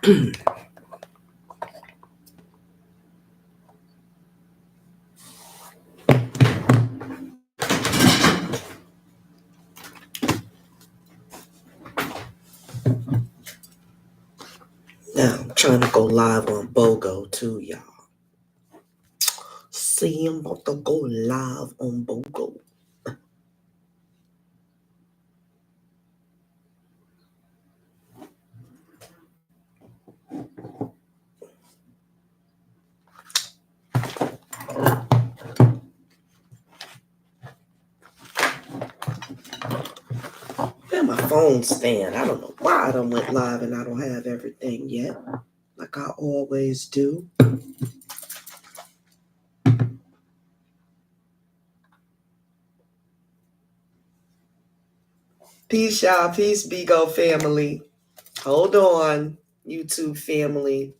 Now, I'm trying to go live on BOGO too, y'all. See, I'm about to go live on BOGO. Where my phone stand? I don't know why I done went live and I don't have everything yet, like I always do. Peace, y'all. Peace, BGO family. Hold on, YouTube family.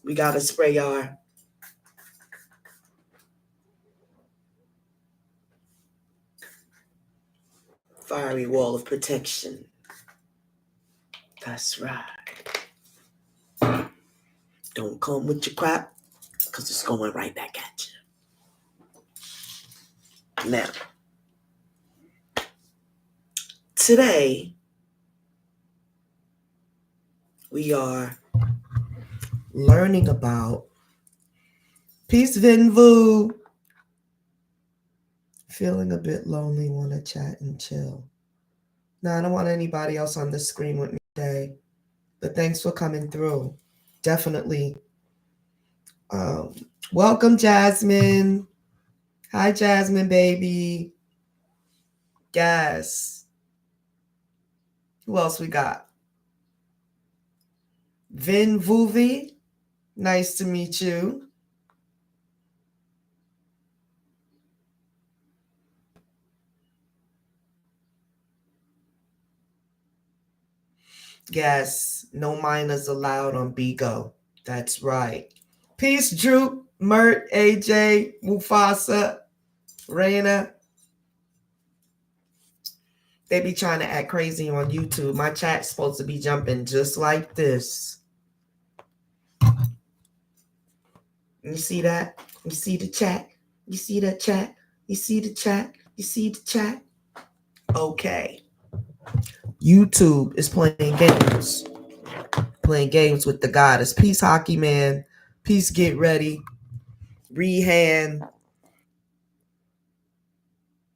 We got to spray our fiery wall of protection. That's right. Don't come with your crap, because it's going right back at you. Now, today, we are learning about peace, Vinvu. Feeling a bit lonely, want to chat and chill. Now, I don't want anybody else on the screen with me today, but thanks for coming through. Definitely. Welcome, Jasmine. Hi, Jasmine, baby. Yes. Who else we got? Vin Vuvi. Nice to meet you. Yes, no minors allowed on BGO. That's right. Peace, Drew, Mert, AJ, Mufasa, Raina. They be trying to act crazy on YouTube. My chat's supposed to be jumping just like this. You see that? You see the chat? You see that chat? You see the chat? You see the chat? Okay. YouTube is playing games. Playing games with the goddess. Peace, Hockey Man. Peace, Get Ready. Rehan.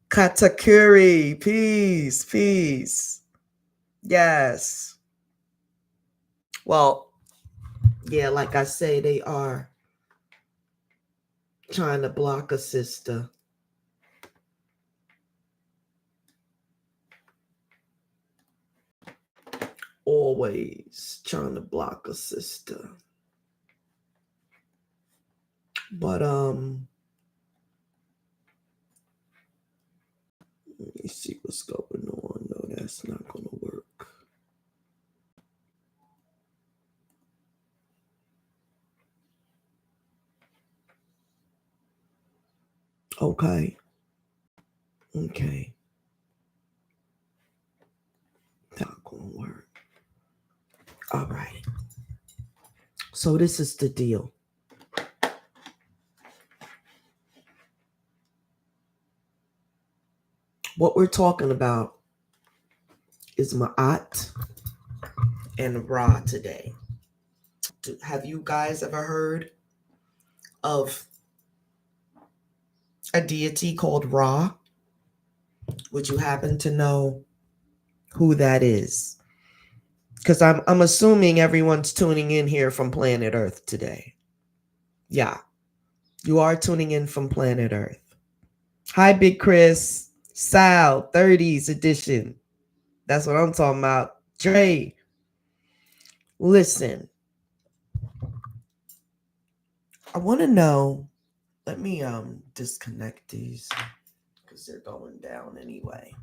Katakuri. Peace. Peace. Yes. Well, yeah, like I say, they are trying to block a sister. Always trying to block a sister. But let me see what's going on. No, that's not gonna work. Okay. Not gonna work. All right. So this is the deal. What we're talking about is Ma'at and Ra today. Have you guys ever heard of a deity called Ra? Would you happen to know who that is? Because I'm assuming everyone's tuning in here from planet Earth today. Yeah, you are tuning in from planet Earth. Hi, Big Chris. Sal, 30s edition. That's what I'm talking about. Dre, listen. I want to know. Let me disconnect these because they're going down anyway.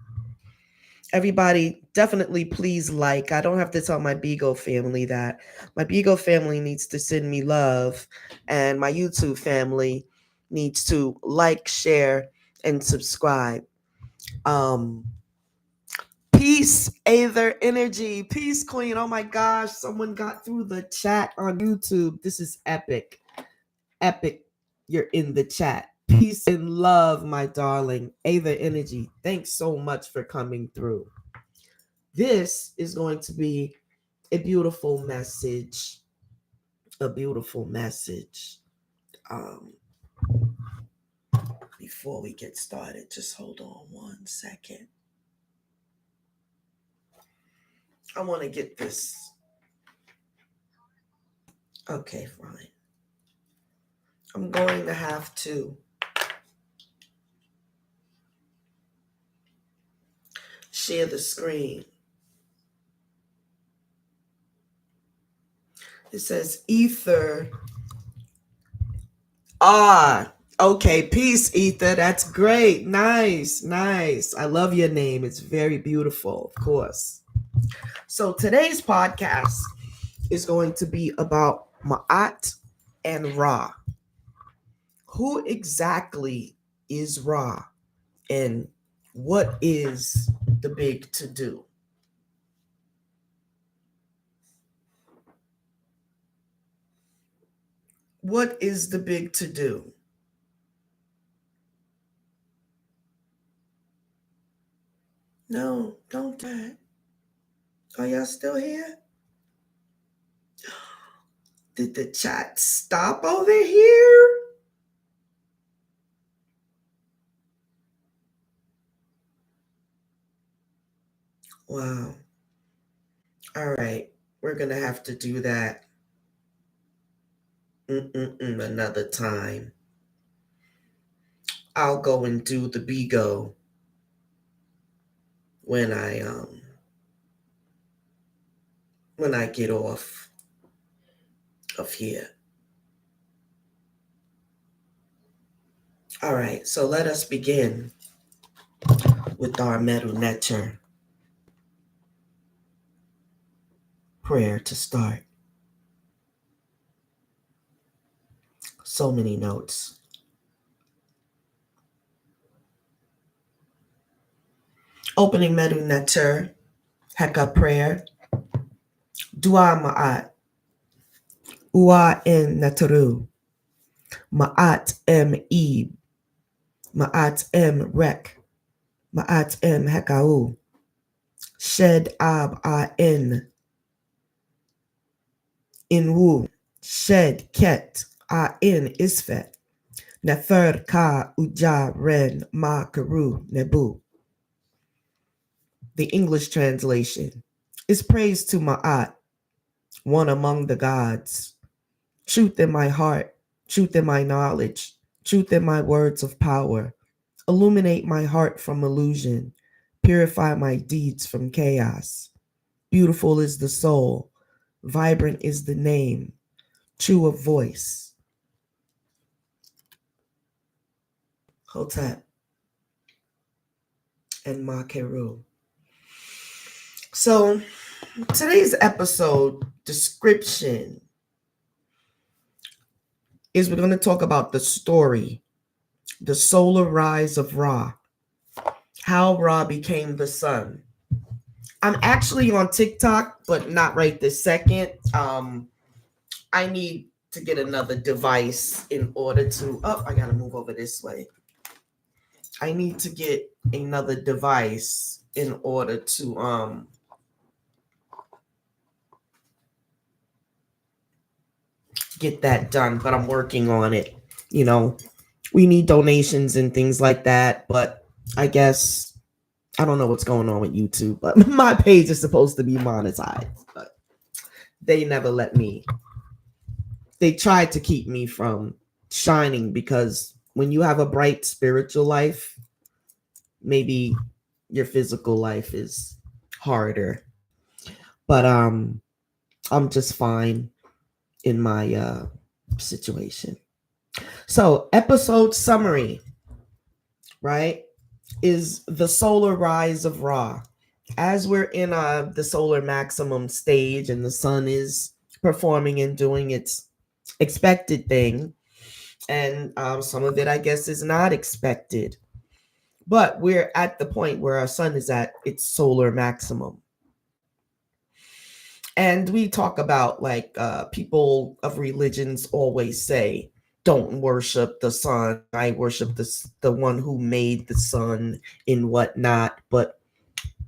Everybody, definitely please like. I don't have to tell my Beagle family that. My Beagle family needs to send me love, and my YouTube family needs to like, share, and subscribe. Peace, Aether Energy. Peace, Queen. Oh my gosh, someone got through the chat on YouTube. This is epic. Epic. You're in the chat. Peace and love, my darling. Aether Energy. Thanks so much for coming through. This is going to be a beautiful message. A beautiful message. Before we get started, just hold on 1 second. I want to get this. Okay, fine. I'm going to have to share the screen. It says Ether. Okay. Peace, Ether. That's great. Nice. I love your name. It's very beautiful, of course. So today's podcast is going to be about Ma'at and Ra. Who exactly is Ra, and what is the big to-do? What is the big to-do? No, don't do that. Are y'all still here? Did the chat stop over here? Wow. All right. We're going to have to do that another time. I'll go and do the Bigo when I get off of here. All right, so let us begin with our Medu Neter prayer to start. So many notes. Opening Medu Neter Heka prayer. Dua Ma'at. Ua en Neteru. Ma'at em Eb. Ma'at em Rek. Ma'at em Hekau. Shed ab a en. Inwu. Shed ket a in Isfet. Nefer ka uja ren ma karu nebu. The English translation is praise to Ma'at, one among the gods. Truth in my heart, truth in my knowledge, truth in my words of power. Illuminate my heart from illusion. Purify my deeds from chaos. Beautiful is the soul. Vibrant is the name. True of voice. Hotep and Makeru. So today's episode description is we're going to talk about the story, the solar rise of Ra, how Ra became the sun. I'm actually on TikTok, but not right this second. I need to get another device in order to, I got to move over this way. I need to get another device in order to, get that done, but I'm working on it. You know, we need donations and things like that, but I guess I don't know what's going on with YouTube, but my page is supposed to be monetized, but they never let me. They tried to keep me from shining because when you have a bright spiritual life, maybe your physical life is harder. But I'm just fine in my situation. So, episode summary, right, is the solar rise of Ra. As we're in the solar maximum stage and the sun is performing and doing its expected thing, and some of it, I guess, is not expected. But we're at the point where our sun is at its solar maximum. And we talk about like people of religions always say, don't worship the sun. I worship the one who made the sun and whatnot. But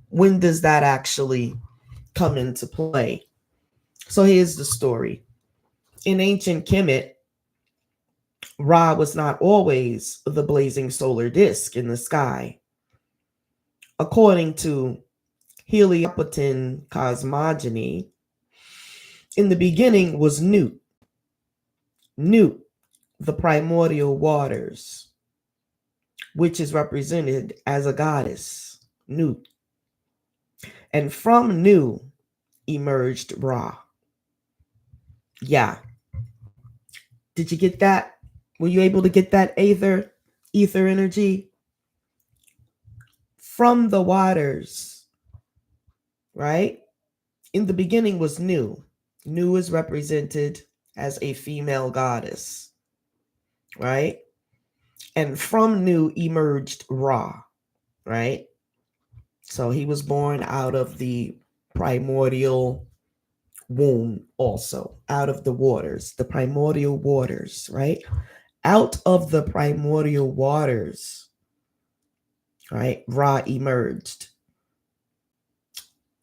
when does that actually come into play? So here's the story. In ancient Kemet, Ra was not always the blazing solar disk in the sky. According to Heliopolitan cosmogony, in the beginning was Nut, the primordial waters, which is represented as a goddess, Nut. And from Nu emerged Ra. Yeah. Did you get that? Were you able to get that ether energy? From the waters, right? In the beginning was Nu. Nu is represented as a female goddess, right? And from Nu emerged Ra, right? So he was born out of the primordial womb, also out of the waters, the primordial waters, right? Out of the primordial waters, right? Ra emerged,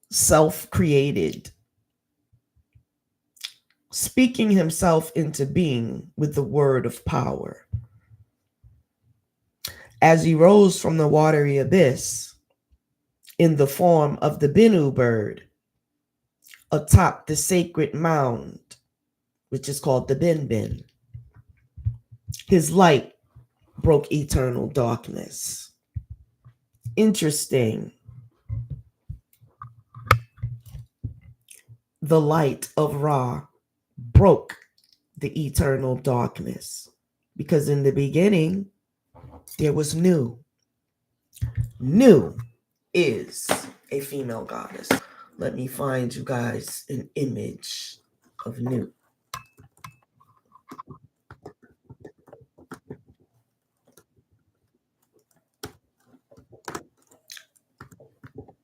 self-created, speaking himself into being with the word of power. As he rose from the watery abyss in the form of the Binu bird atop the sacred mound, which is called the Bin Bin, his light broke eternal darkness. Interesting. The light of Ra broke the eternal darkness because in the beginning there was Nu. Nu is a female goddess. Let me find you guys an image of Nu.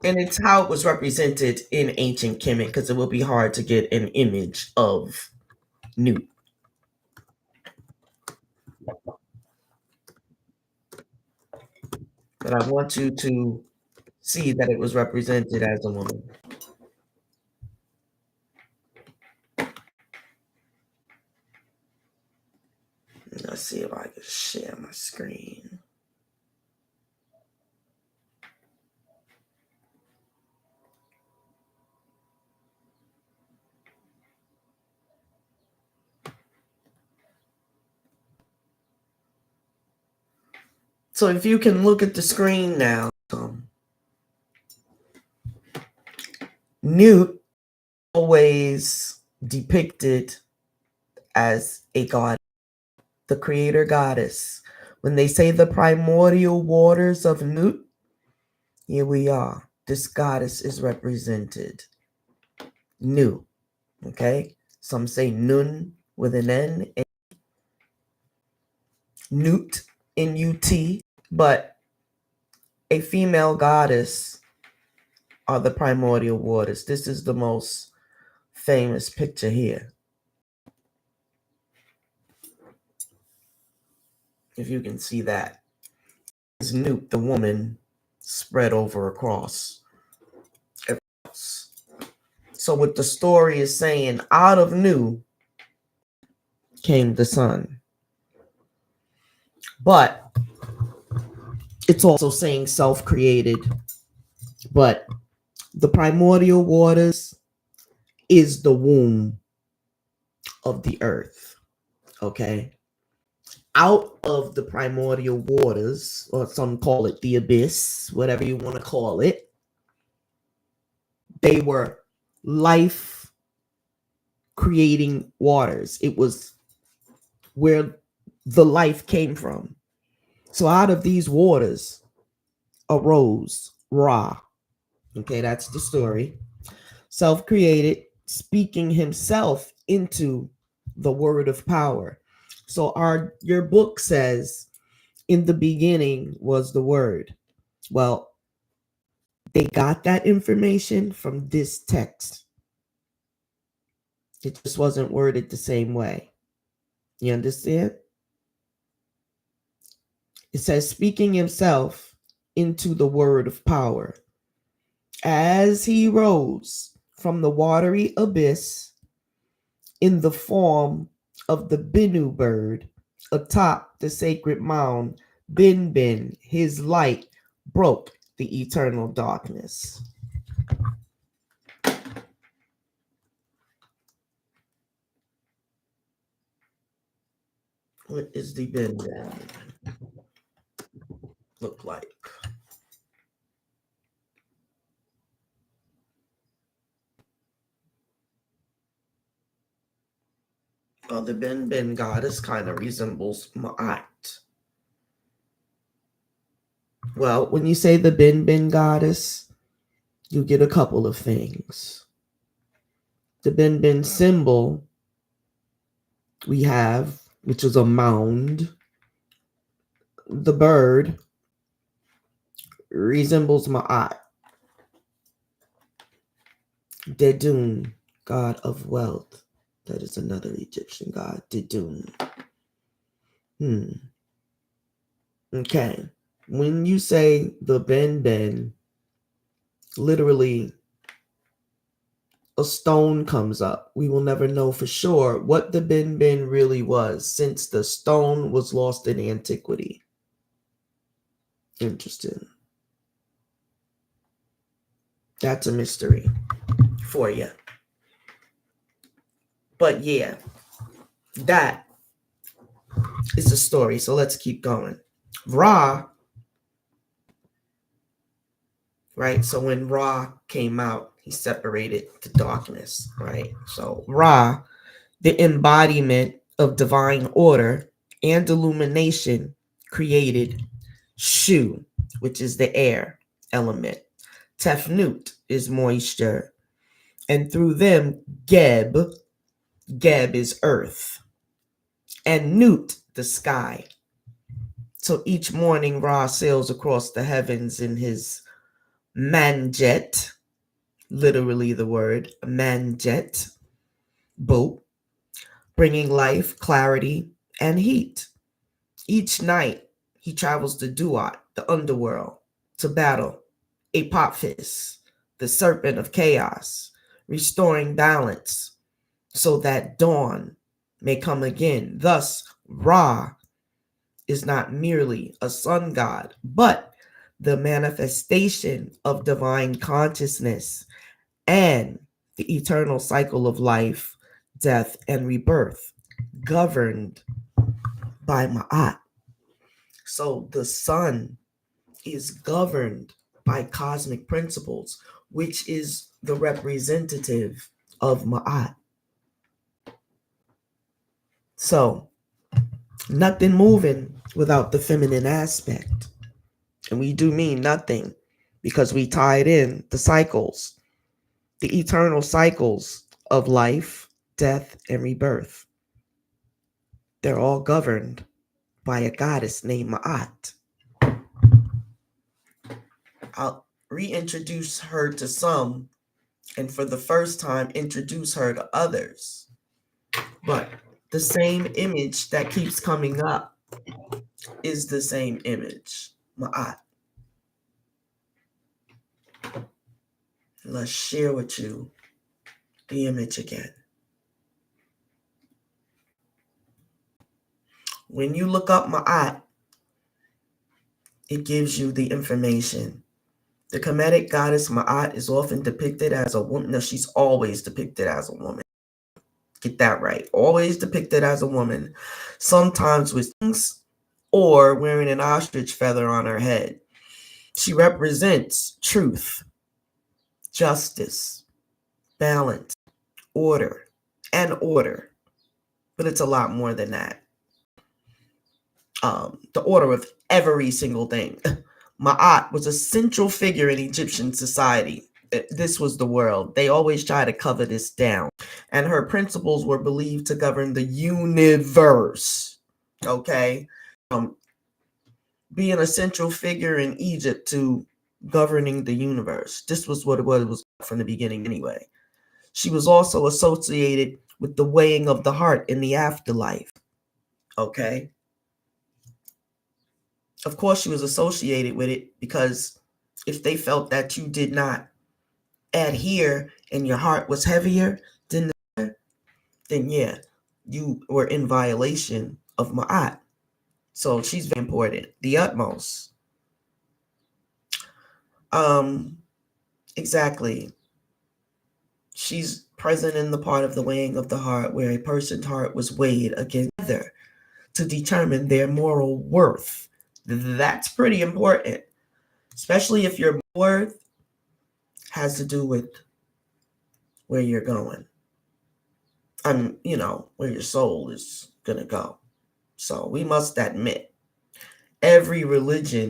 And it's how it was represented in ancient Kemet, because it will be hard to get an image of Nu. But I want you to see that it was represented as a woman. Let's see if I can share my screen. So if you can look at the screen now, Newt always depicted as a god, the creator goddess. When they say the primordial waters of Newt, here we are. This goddess is represented. Nu, okay? Some say Nun with an N, Newt, N-U-T, but a female goddess are the primordial waters. This is the most famous picture here. If you can see that. Is Newt, the woman, spread over across. So what the story is saying, out of Nu came the sun. But it's also saying self-created. But the primordial waters is the womb of the earth. Okay? Out of the primordial waters, or some call it the abyss, whatever you want to call it, they were life creating waters. It was where the life came from. So out of these waters arose Ra. Okay, that's the story. Self-created, speaking himself into the word of power. So your book says In the beginning was the Word. Well, they got that information from this text. It just wasn't worded the same way. You understand? It says, speaking himself into the word of power. As he rose from the watery abyss in the form of the Binu bird atop the sacred mound, Bin, his light broke the eternal darkness. What is the Bin look like? Well, the Bin goddess kind of resembles Ma'at. Well, when you say the Bin goddess, you get a couple of things. The Bin symbol we have, which is a mound. The bird resembles Ma'at. Dedun, god of wealth. That is another Egyptian god, Dedun. Okay. When you say the Ben, literally a stone comes up. We will never know for sure what the Ben really was, since the stone was lost in antiquity. Interesting. That's a mystery for you. But yeah, that is the story. So let's keep going. Ra, right? So when Ra came out, he separated the darkness, right? So Ra, the embodiment of divine order and illumination, created Shu, which is the air element. Tefnut is moisture. And through them, Geb is earth. And Nut, the sky. So each morning, Ra sails across the heavens in his manjet, literally the word manjet, boat, bringing life, clarity, and heat. Each night, he travels to Duat, the underworld, to battle Apophis, the serpent of chaos, restoring balance so that dawn may come again. Thus, Ra is not merely a sun god, but the manifestation of divine consciousness and the eternal cycle of life, death, and rebirth, governed by Ma'at. So the sun is governed by cosmic principles, which is the representative of Ma'at. So nothing moving without the feminine aspect. And we do mean nothing because we tied in the cycles, the eternal cycles of life, death, and rebirth. They're all governed by a goddess named Ma'at. I'll reintroduce her to some, and for the first time, introduce her to others. But the same image that keeps coming up is the same image, Ma'at. Let's share with you the image again. When you look up Ma'at, it gives you the information. The Kemetic goddess Ma'at is often depicted as a woman. No, she's always depicted as a woman. Get that right. Always depicted as a woman, sometimes with wings or wearing an ostrich feather on her head. She represents truth, justice, balance, order, and order. But it's a lot more than that. The order of every single thing. Ma'at was a central figure in Egyptian society. This was the world. They always try to cover this down. And her principles were believed to govern the universe. Okay? being a central figure in Egypt to governing the universe. This was what it was from the beginning anyway. She was also associated with the weighing of the heart in the afterlife. Okay. Of course, she was associated with it because if they felt that you did not adhere and your heart was heavier than then yeah, you were in violation of Ma'at. So she's very important, the utmost. Exactly. She's present in the part of the weighing of the heart where a person's heart was weighed against another to determine their moral worth. That's pretty important, especially if your worth has to do with where you're going. Where your soul is going to go. So we must admit, every religion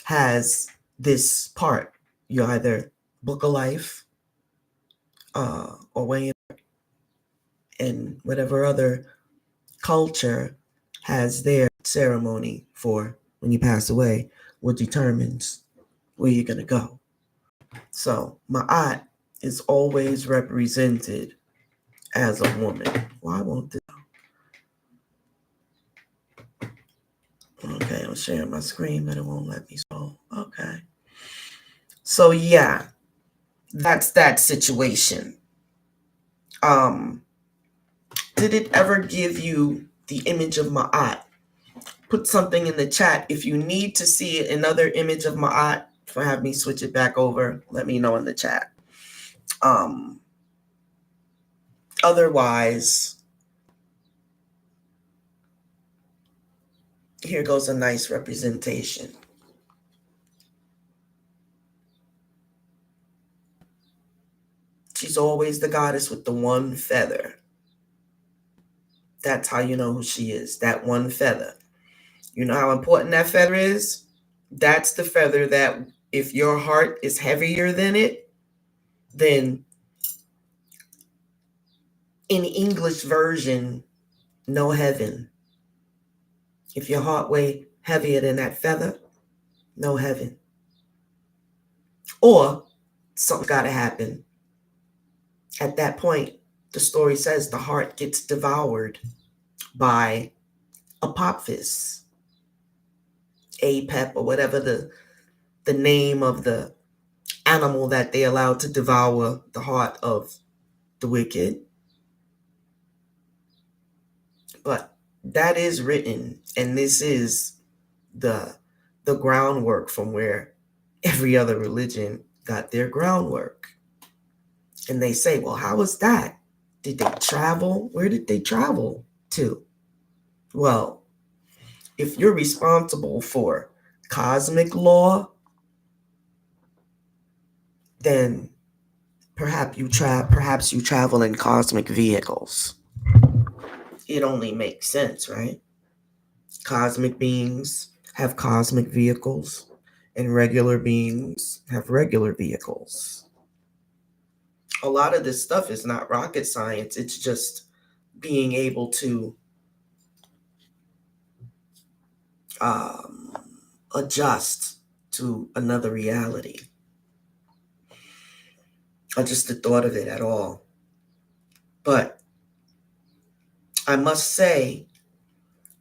has this part. You either book of life or way, and whatever other culture has their ceremony for when you pass away, what determines where you're going to go. So Ma'at is always represented as a woman. Why won't this? Okay, I'm sharing my screen, but it won't let me scroll. Okay. So yeah, that's that situation. Did it ever give you the image of Ma'at? Put something in the chat. If you need to see another image of Ma'at, for have me switch it back over, let me know in the chat. Otherwise, here goes a nice representation. She's always the goddess with the one feather. That's how you know who she is, that one feather. You know how important that feather is? That's the feather that if your heart is heavier than it, then in English version, no heaven. If your heart weighs heavier than that feather, no heaven. Or something's got to happen. At that point, the story says the heart gets devoured by Apophis, Apep, or whatever the name of the animal that they allowed to devour the heart of the wicked. But that is written, and this is the groundwork from where every other religion got their groundwork. And they say, well, how was that? Did they travel? Where did they travel to? Well, if you're responsible for cosmic law, then perhaps you travel in cosmic vehicles. It only makes sense, right? Cosmic beings have cosmic vehicles, and regular beings have regular vehicles. A lot of this stuff is not rocket science. It's just being able to adjust to another reality. Or just the thought of it at all. But I must say,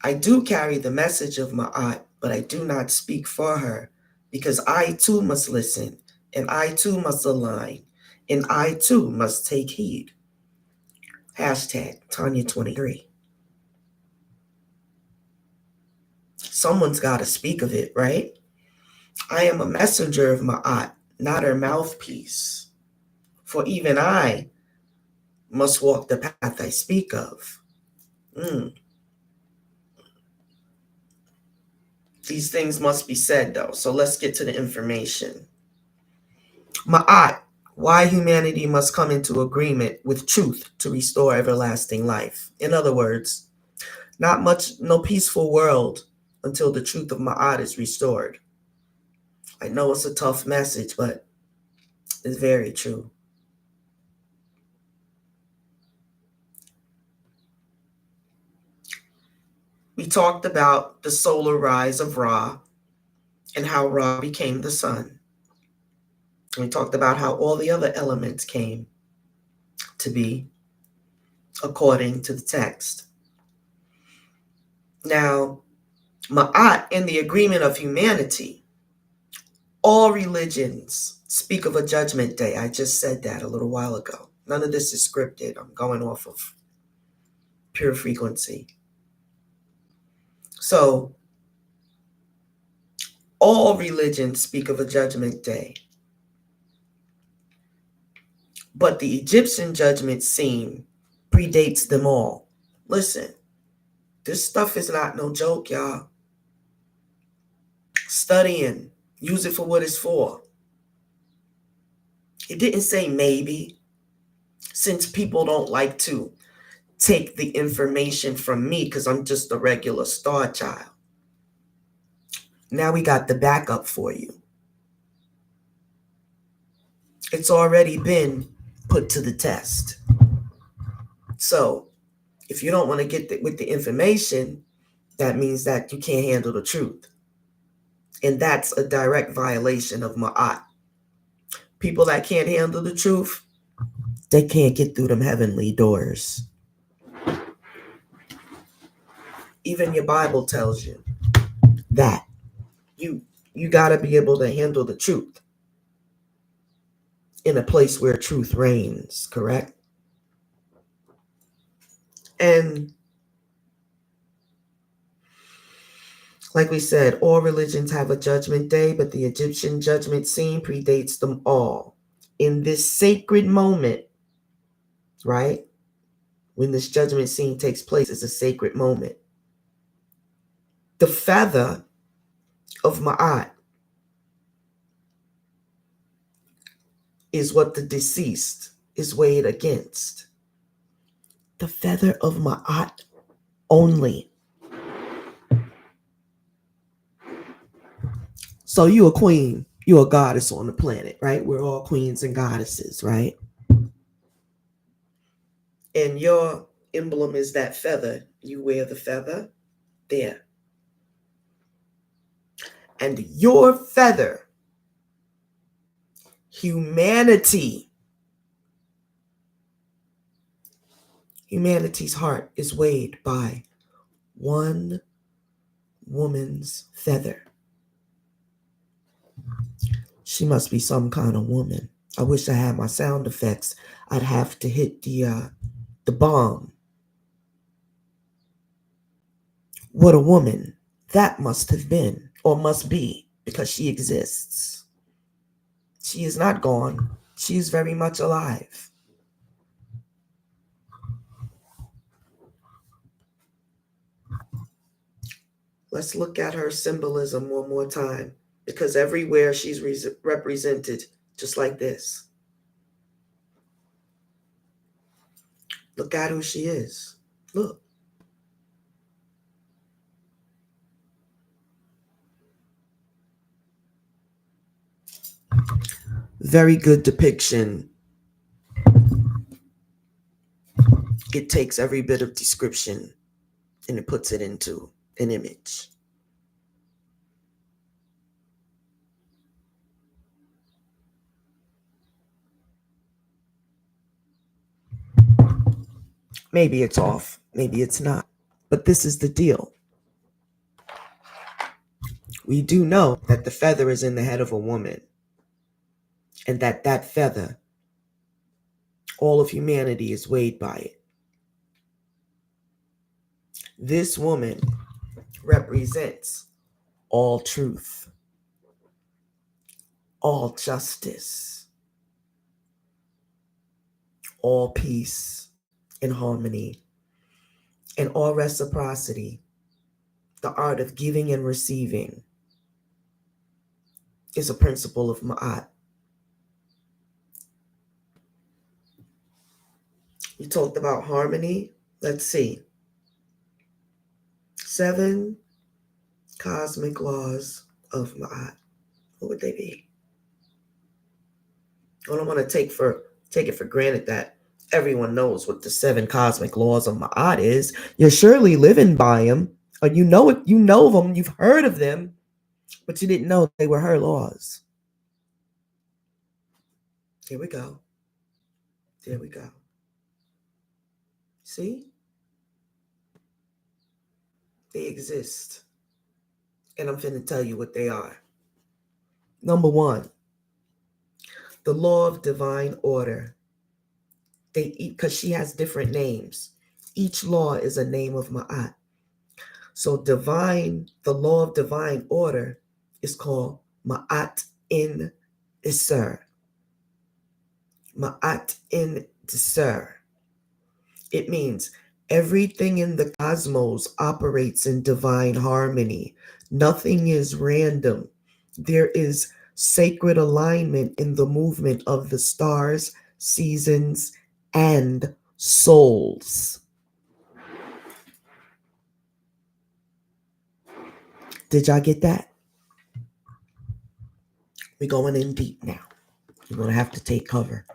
I do carry the message of Ma'at, but I do not speak for her, because I too must listen, and I too must align, and I too must take heed. Hashtag Tonya 23. Someone's got to speak of it, right? I am a messenger of Ma'at, not her mouthpiece. For even I must walk the path I speak of. These things must be said, though. So let's get to the information. Ma'at, why humanity must come into agreement with truth to restore everlasting life. In other words, no peaceful world until the truth of Ma'at is restored. I know it's a tough message, but it's very true. We talked about the solar rise of Ra, and how Ra became the sun. We talked about how all the other elements came to be according to the text. Now, Ma'at, in the agreement of humanity, all religions speak of a judgment day. I just said that a little while ago. None of this is scripted. I'm going off of pure frequency. So, all religions speak of a judgment day. But the Egyptian judgment scene predates them all. Listen, this stuff is not no joke, y'all. Studying, use it for what it's for. It didn't say maybe, since people don't like to take the information from me because I'm just a regular star child. Now we got the backup for you. It's already been put to the test. So if you don't want to get with the information, that means that you can't handle the truth. And that's a direct violation of Ma'at. People that can't handle the truth, they can't get through them heavenly doors. Even your Bible tells you that you got to be able to handle the truth in a place where truth reigns, correct? And like we said, all religions have a judgment day, but the Egyptian judgment scene predates them all. In this sacred moment, right? When this judgment scene takes place, it's a sacred moment. The feather of Ma'at is what the deceased is weighed against. The feather of Ma'at only. So you a queen, you a goddess on the planet, right? We're all queens and goddesses, right? And your emblem is that feather. You wear the feather there. And your feather, humanity's heart is weighed by one woman's feather. She must be some kind of woman. I wish I had my sound effects. I'd have to hit the bomb. What a woman that must have been, or must be, because she exists. She is not gone. She is very much alive. Let's look at her symbolism one more time, because everywhere she's represented just like this. Look at who she is. Look. Very good depiction. It takes every bit of description and it puts it into an image. Maybe it's off, maybe it's not, but this is the deal. We do know that the feather is in the head of a woman, and that feather, all of humanity is weighed by it. This woman represents all truth, all justice, all peace and harmony, and all reciprocity. The art of giving and receiving is a principle of Ma'at. You talked about harmony. Let's see. 7 cosmic laws of Ma'at. What would they be? I don't want to take it for granted that everyone knows what the 7 cosmic laws of Ma'at is. You're surely living by them, or you know it. You know them. You've heard of them. But you didn't know they were her laws. Here we go. There we go. See? They exist. And I'm finna tell you what they are. Number one, the law of divine order. Because she has different names. Each law is a name of Ma'at. So the law of divine order is called Ma'at in Isser. Ma'at in Isser. It means everything in the cosmos operates in divine harmony. Nothing is random. There is sacred alignment in the movement of the stars, seasons, and souls. Did y'all get that? We're going in deep now. You're going to have to take cover.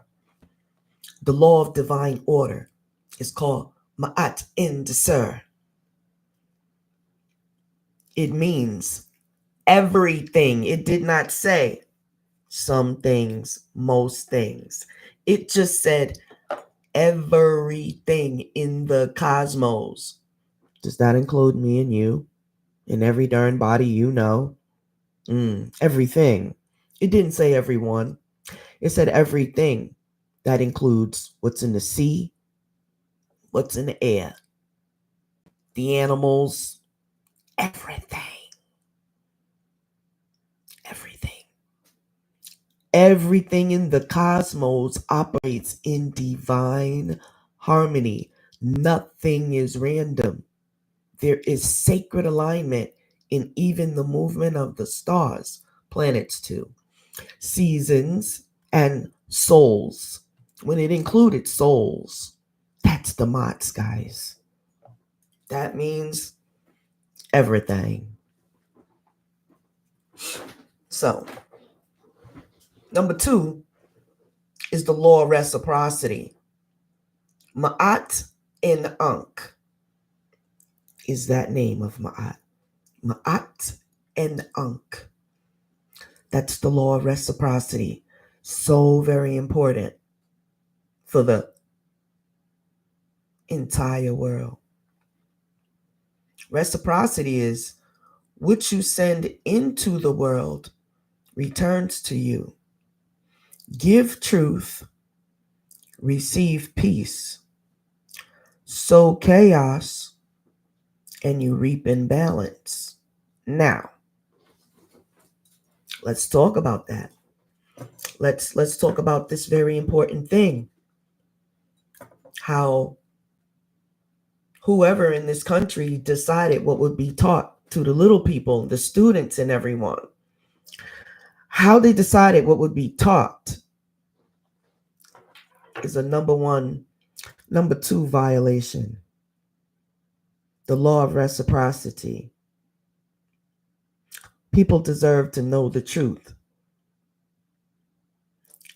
The law of divine order is called Ma'at in Desir. It means everything. It did not say some things, most things. It just said everything in the cosmos. Does that include me and you and every darn body you know? Everything. It didn't say everyone. It said everything. That includes what's in the sea, what's in the air, the animals, everything. Everything. Everything in the cosmos operates in divine harmony. Nothing is random. There is sacred alignment in even the movement of the stars, planets too, seasons, and souls. When it included souls, that's the Mats, guys. That means everything. So, number 2 is the law of reciprocity. Ma'at in Ankh is that name of Ma'at. Ma'at and Ankh. That's the law of reciprocity. So very important for the entire world. Reciprocity is what you send into the world returns to you. Give truth, receive peace. Sow chaos, and you reap imbalance. Now, let's talk about that. Let's talk about this very important thing. How whoever in this country decided what would be taught to the little people, the students and everyone. How they decided what would be taught is a number 2 violation. The law of reciprocity. People deserve to know the truth.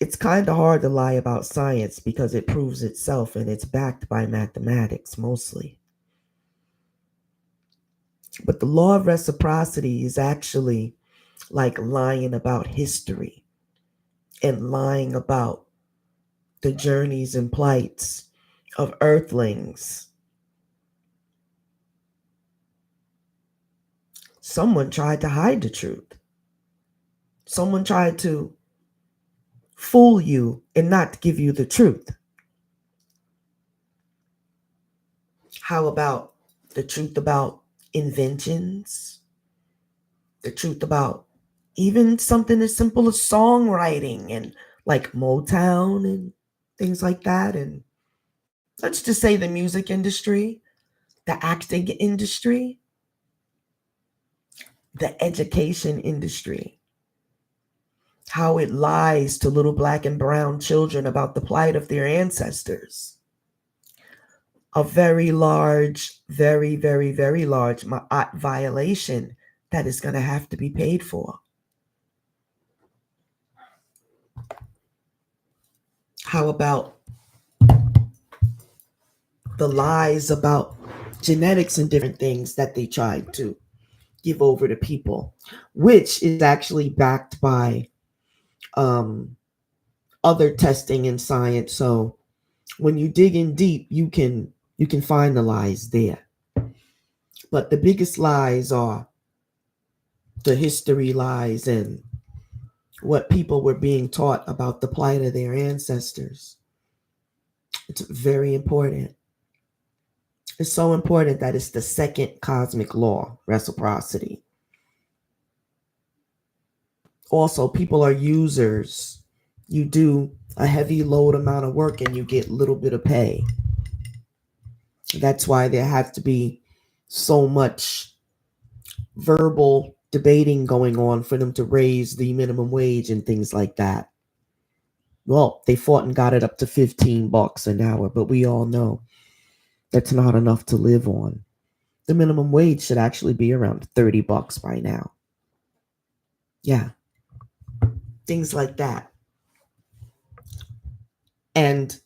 It's kind of hard to lie about science because it proves itself and it's backed by mathematics mostly. But the law of reciprocity is actually like lying about history and lying about the journeys and plights of earthlings. Someone tried to hide the truth. Someone tried to fool you and not give you the truth. How about the truth about inventions? The truth about even something as simple as songwriting and like Motown and things like that. And let's just say the music industry, the acting industry, the education industry. How it lies to little black and brown children about the plight of their ancestors. A very large, very, very, very large Ma'at violation that is going to have to be paid for. How about the lies about genetics and different things that they tried to give over to people, which is actually backed by other testing in science. So when you dig in deep, you can find the lies there. But the biggest lies are the history lies and what people were being taught about the plight of their ancestors. It's very important. It's so important that it's the second cosmic law, reciprocity. Also, people are users. You do a heavy load amount of work and you get a little bit of pay. That's why there has to be so much verbal debating going on for them to raise the minimum wage and things like that. Well, they fought and got it up to $15 an hour, but we all know that's not enough to live on. The minimum wage should actually be around $30 by now. Yeah. Things like that. And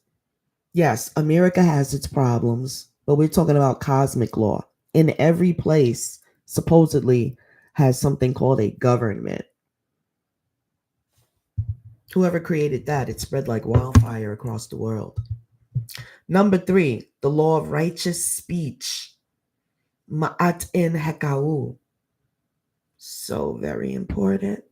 yes, America has its problems, but we're talking about cosmic law. In every place, supposedly, has something called a government. Whoever created that, it spread like wildfire across the world. Number 3, the law of righteous speech. Ma'at Heka. So very important.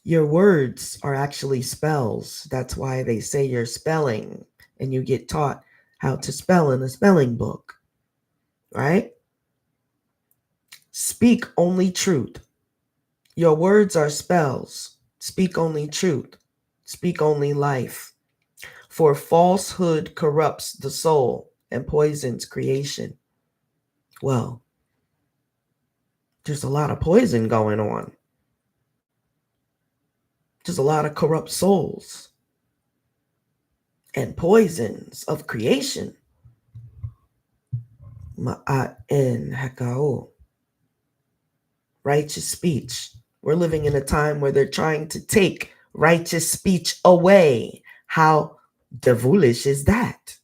Your words are actually spells. That's why they say you're spelling, and you get taught how to spell in a spelling book, right? Speak only truth. Your words are spells. Speak only truth. Speak only life. For falsehood corrupts the soul and poisons creation. Well, there's a lot of poison going on. There's a lot of corrupt souls and poisons of creation. Ma'at Heka. Righteous speech. We're living in a time where they're trying to take righteous speech away. How devilish is that?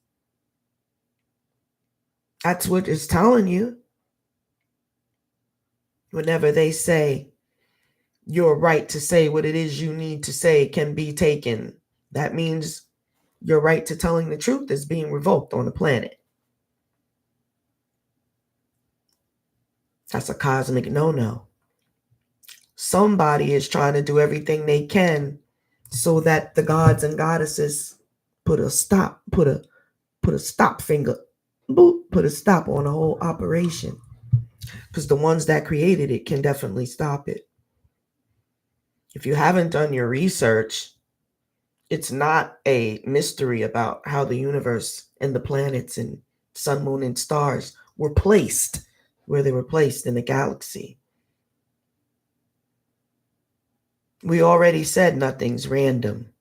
That's what it's telling you. Whenever they say your right to say what it is you need to say can be taken, that means your right to telling the truth is being revoked on the planet. That's a cosmic no-no. Somebody is trying to do everything they can so that the gods and goddesses put a stop finger, boop, put a stop on the whole operation. Because the ones that created it can definitely stop it. If you haven't done your research, it's not a mystery about how the universe and the planets and sun, moon, and stars were placed where they were placed in the galaxy. We already said nothing's random.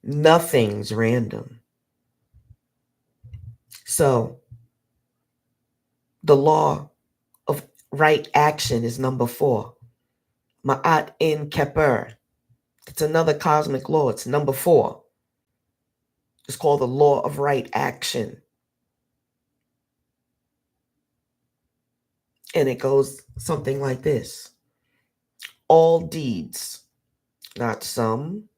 Nothing's random. So, the law of right action is number 4. Ma'at Heka. It's another cosmic law. It's number 4. It's called the law of right action. And it goes something like this. All deeds, not some,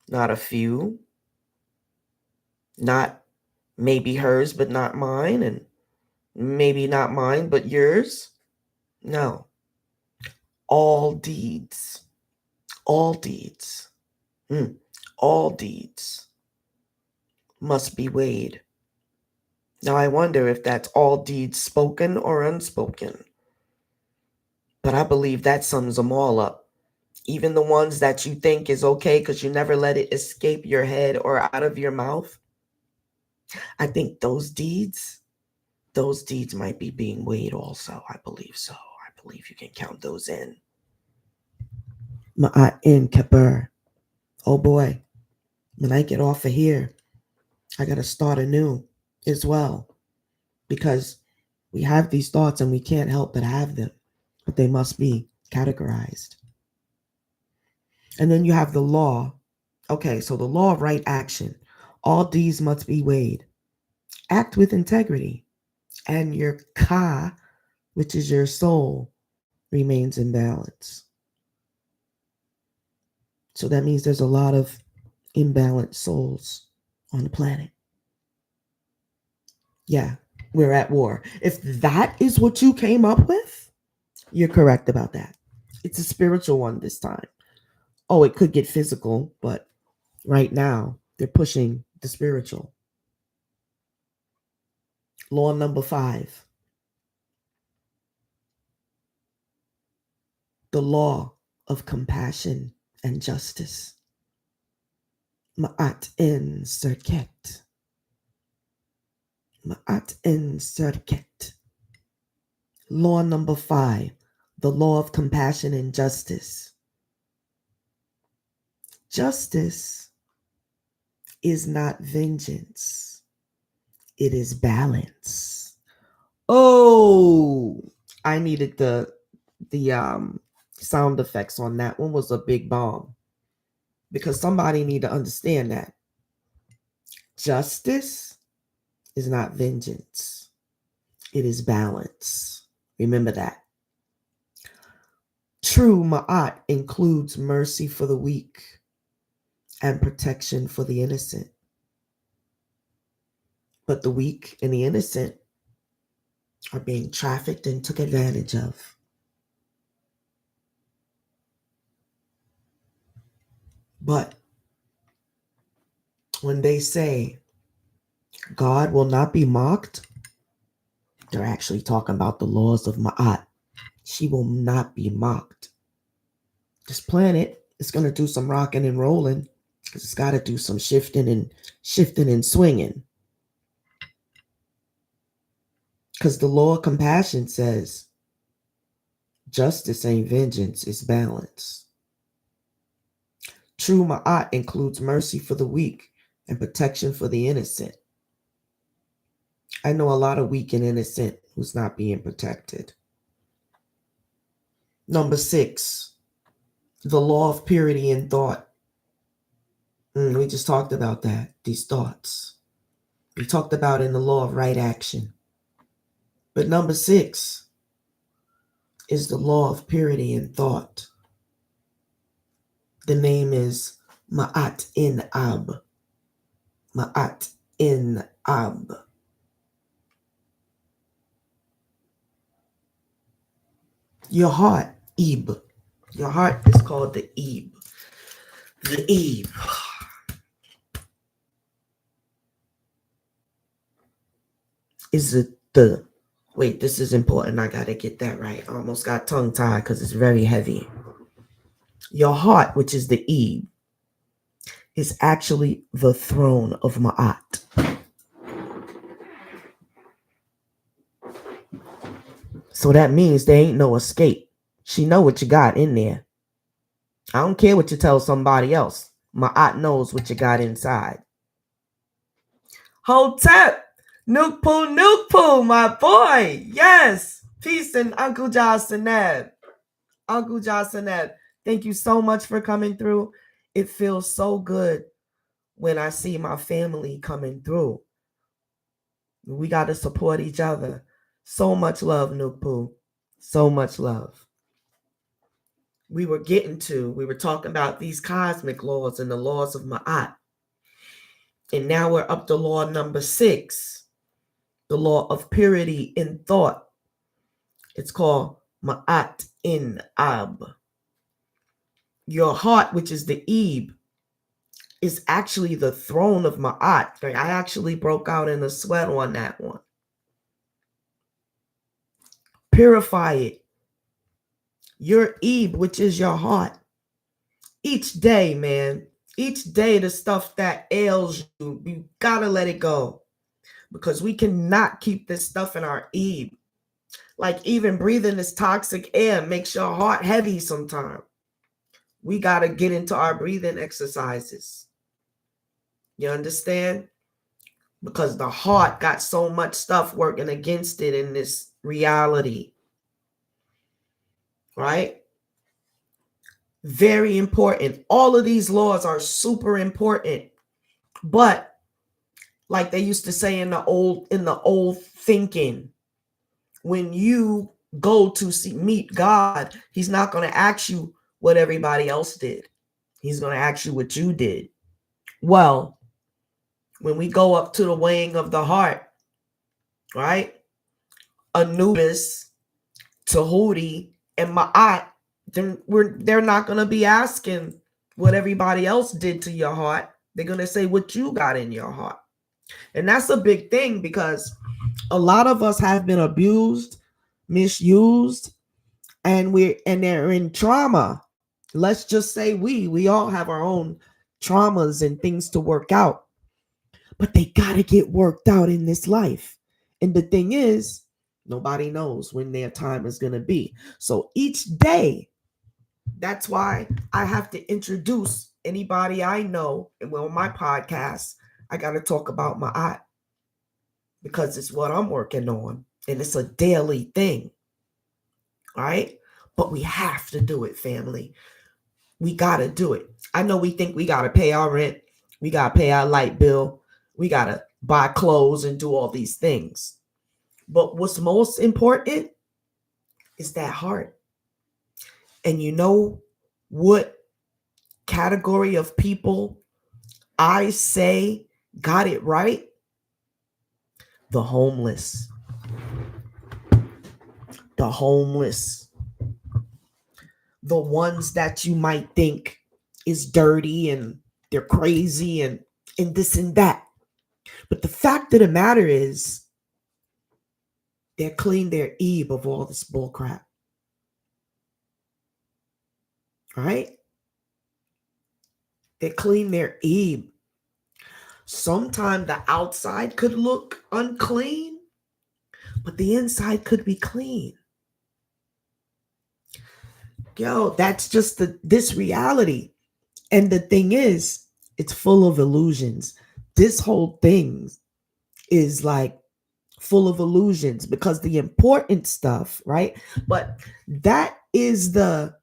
not a few, not maybe hers but not mine, and maybe not mine but yours. No. All deeds. All deeds. All deeds must be weighed. Now I wonder if that's all deeds spoken or unspoken. But I believe that sums them all up. Even the ones that you think is okay because you never let it escape your head or out of your mouth. I think those deeds might be being weighed also. I believe so. I believe you can count those in. Ma'at Heka. Oh boy. When I get off of here, I got to start anew as well. Because we have these thoughts and we can't help but have them. But they must be categorized. And then you have the law. Okay, so the law of right action. All deeds must be weighed. Act with integrity. And your ka, which is your soul, remains in balance. So that means there's a lot of imbalanced souls on the planet. Yeah, we're at war. If that is what you came up with, you're correct about that. It's a spiritual one this time. Oh, it could get physical, but right now they're pushing the spiritual. Law number 5. The law of compassion and justice. Ma'at en serket. Ma'at en serket. Law number 5. The law of compassion and justice. Justice is not vengeance. It is balance. Oh, I needed the sound effects on that one. Was a big bomb, because somebody need to understand that justice is not vengeance. It is balance. Remember that. True ma'at includes mercy for the weak and protection for the innocent. But the weak and the innocent are being trafficked and took advantage of. But when they say God will not be mocked, they're actually talking about the laws of Ma'at. She will not be mocked. This planet is going to do some rocking and rolling, because it's got to do some shifting and swinging. Because the law of compassion says justice ain't vengeance, it's balance. True Ma'at includes mercy for the weak and protection for the innocent. I know a lot of weak and innocent who's not being protected. Number 6, the law of purity in thought. We just talked about that, these thoughts. We talked about in the law of right action. But number 6 is the law of purity in thought. The name is Ma'at in Ab. Ma'at in Ab. Your heart, Ib. Your heart is called the Ib. The Ib. Is it the... Wait, this is important. I got to get that right. I almost got tongue-tied because it's very heavy. Your heart, which is the Ib, is actually the throne of Ma'at. So that means there ain't no escape. She know what you got in there. I don't care what you tell somebody else. Ma'at knows what you got inside. Hotep, Nukpu, my boy. Yes. Peace and Uncle Jasaneb. Uncle Jasaneb, thank you so much for coming through. It feels so good when I see my family coming through. We got to support each other. So much love, Nukpu. So much love. We were talking about these cosmic laws and the laws of Ma'at. And now we're up to law number 6, the law of purity in thought. It's called Ma'at in Ab. Your heart, which is the Ib, is actually the throne of Ma'at. I actually broke out in a sweat on that one. Purify it. Your Ib, which is your heart. Each day, man. Each day, the stuff that ails you, you gotta let it go. Because we cannot keep this stuff in our Ib. Like even breathing this toxic air makes your heart heavy sometimes. We gotta get into our breathing exercises. You understand? Because the heart got so much stuff working against it in this reality. Right? Very important. All of these laws are super important. But Like they used to say in the old thinking, when you go to meet God, he's not going to ask you what everybody else did. He's going to ask you what you did. Well, when we go up to the weighing of the heart, right? Anubis, Tahuti, and Ma'at, they're not going to be asking what everybody else did to your heart. They're going to say what you got in your heart. And that's a big thing, because a lot of us have been abused, misused, and they're in trauma. Let's just say we all have our own traumas and things to work out, but they got to get worked out in this life. And the thing is, nobody knows when their time is going to be. So each day, that's why I have to introduce anybody I know. And on my podcast, I got to talk about my eye, because it's what I'm working on. And it's a daily thing. All right. But we have to do it, family. We got to do it. I know we think we got to pay our rent. We got to pay our light bill. We got to buy clothes and do all these things. But what's most important is that heart. And you know what category of people I say got it right? The homeless. The homeless. The ones that you might think is dirty and they're crazy and this and that. But the fact of the matter is, they're clean their eve of all this bull crap. Right? They clean their eve. Sometimes the outside could look unclean, but the inside could be clean. Yo, that's just this reality. And the thing is, it's full of illusions. This whole thing is like full of illusions, because the important stuff, right? But that is the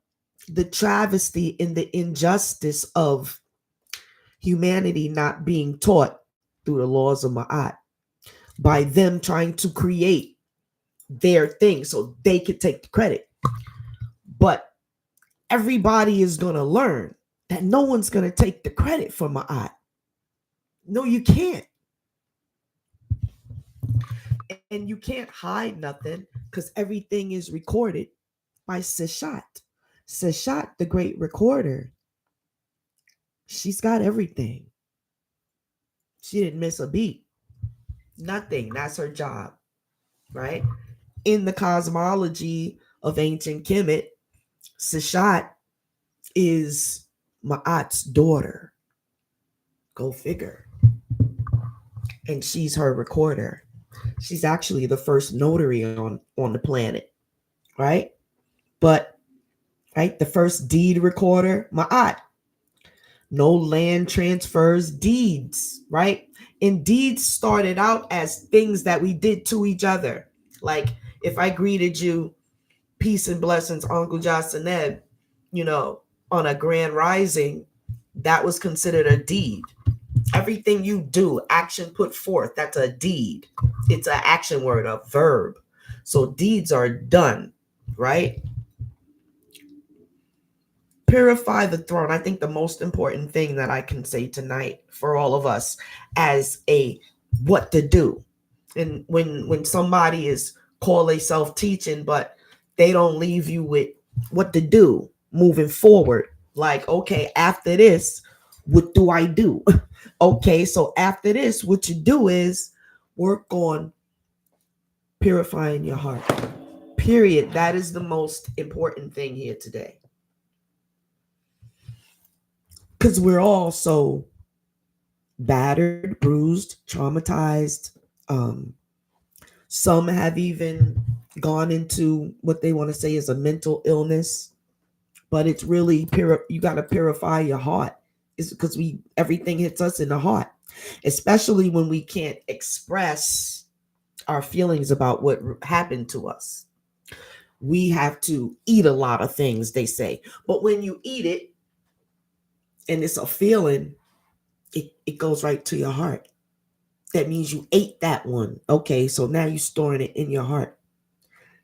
travesty and the injustice of humanity not being taught through the laws of Ma'at, by them trying to create their thing so they could take the credit. But everybody is going to learn that no one's going to take the credit for Ma'at. No, you can't. And you can't hide nothing, because everything is recorded by Seshat. Seshat, the great recorder, she's got everything. She didn't miss a beat. Nothing. That's her job, right? In the cosmology of ancient Kemet, Seshat is Ma'at's daughter. Go figure. And she's her recorder. She's actually the first notary on the planet, right? But, right, the first deed recorder, Ma'at. No land transfers, deeds, right? And deeds started out as things that we did to each other. Like if I greeted you, peace and blessings, Uncle Jasaneb, on a grand rising, that was considered a deed. Everything you do, action put forth, that's a deed. It's an action word, a verb. So deeds are done, right? Purify the throne. I think the most important thing that I can say tonight for all of us as a what to do. And when somebody is called a self-teaching, but they don't leave you with what to do moving forward. Like, okay, after this, what do I do? Okay, so after this, what you do is work on purifying your heart. Period. That is the most important thing here today. Because we're all so battered, bruised, traumatized. Some have even gone into what they want to say is a mental illness. But it's really you got to purify your heart. It's because everything hits us in the heart, especially when we can't express our feelings about what happened to us. We have to eat a lot of things, they say. But when you eat it and it's a feeling, it goes right to your heart. That means you ate that one. Okay, so now you're storing it in your heart.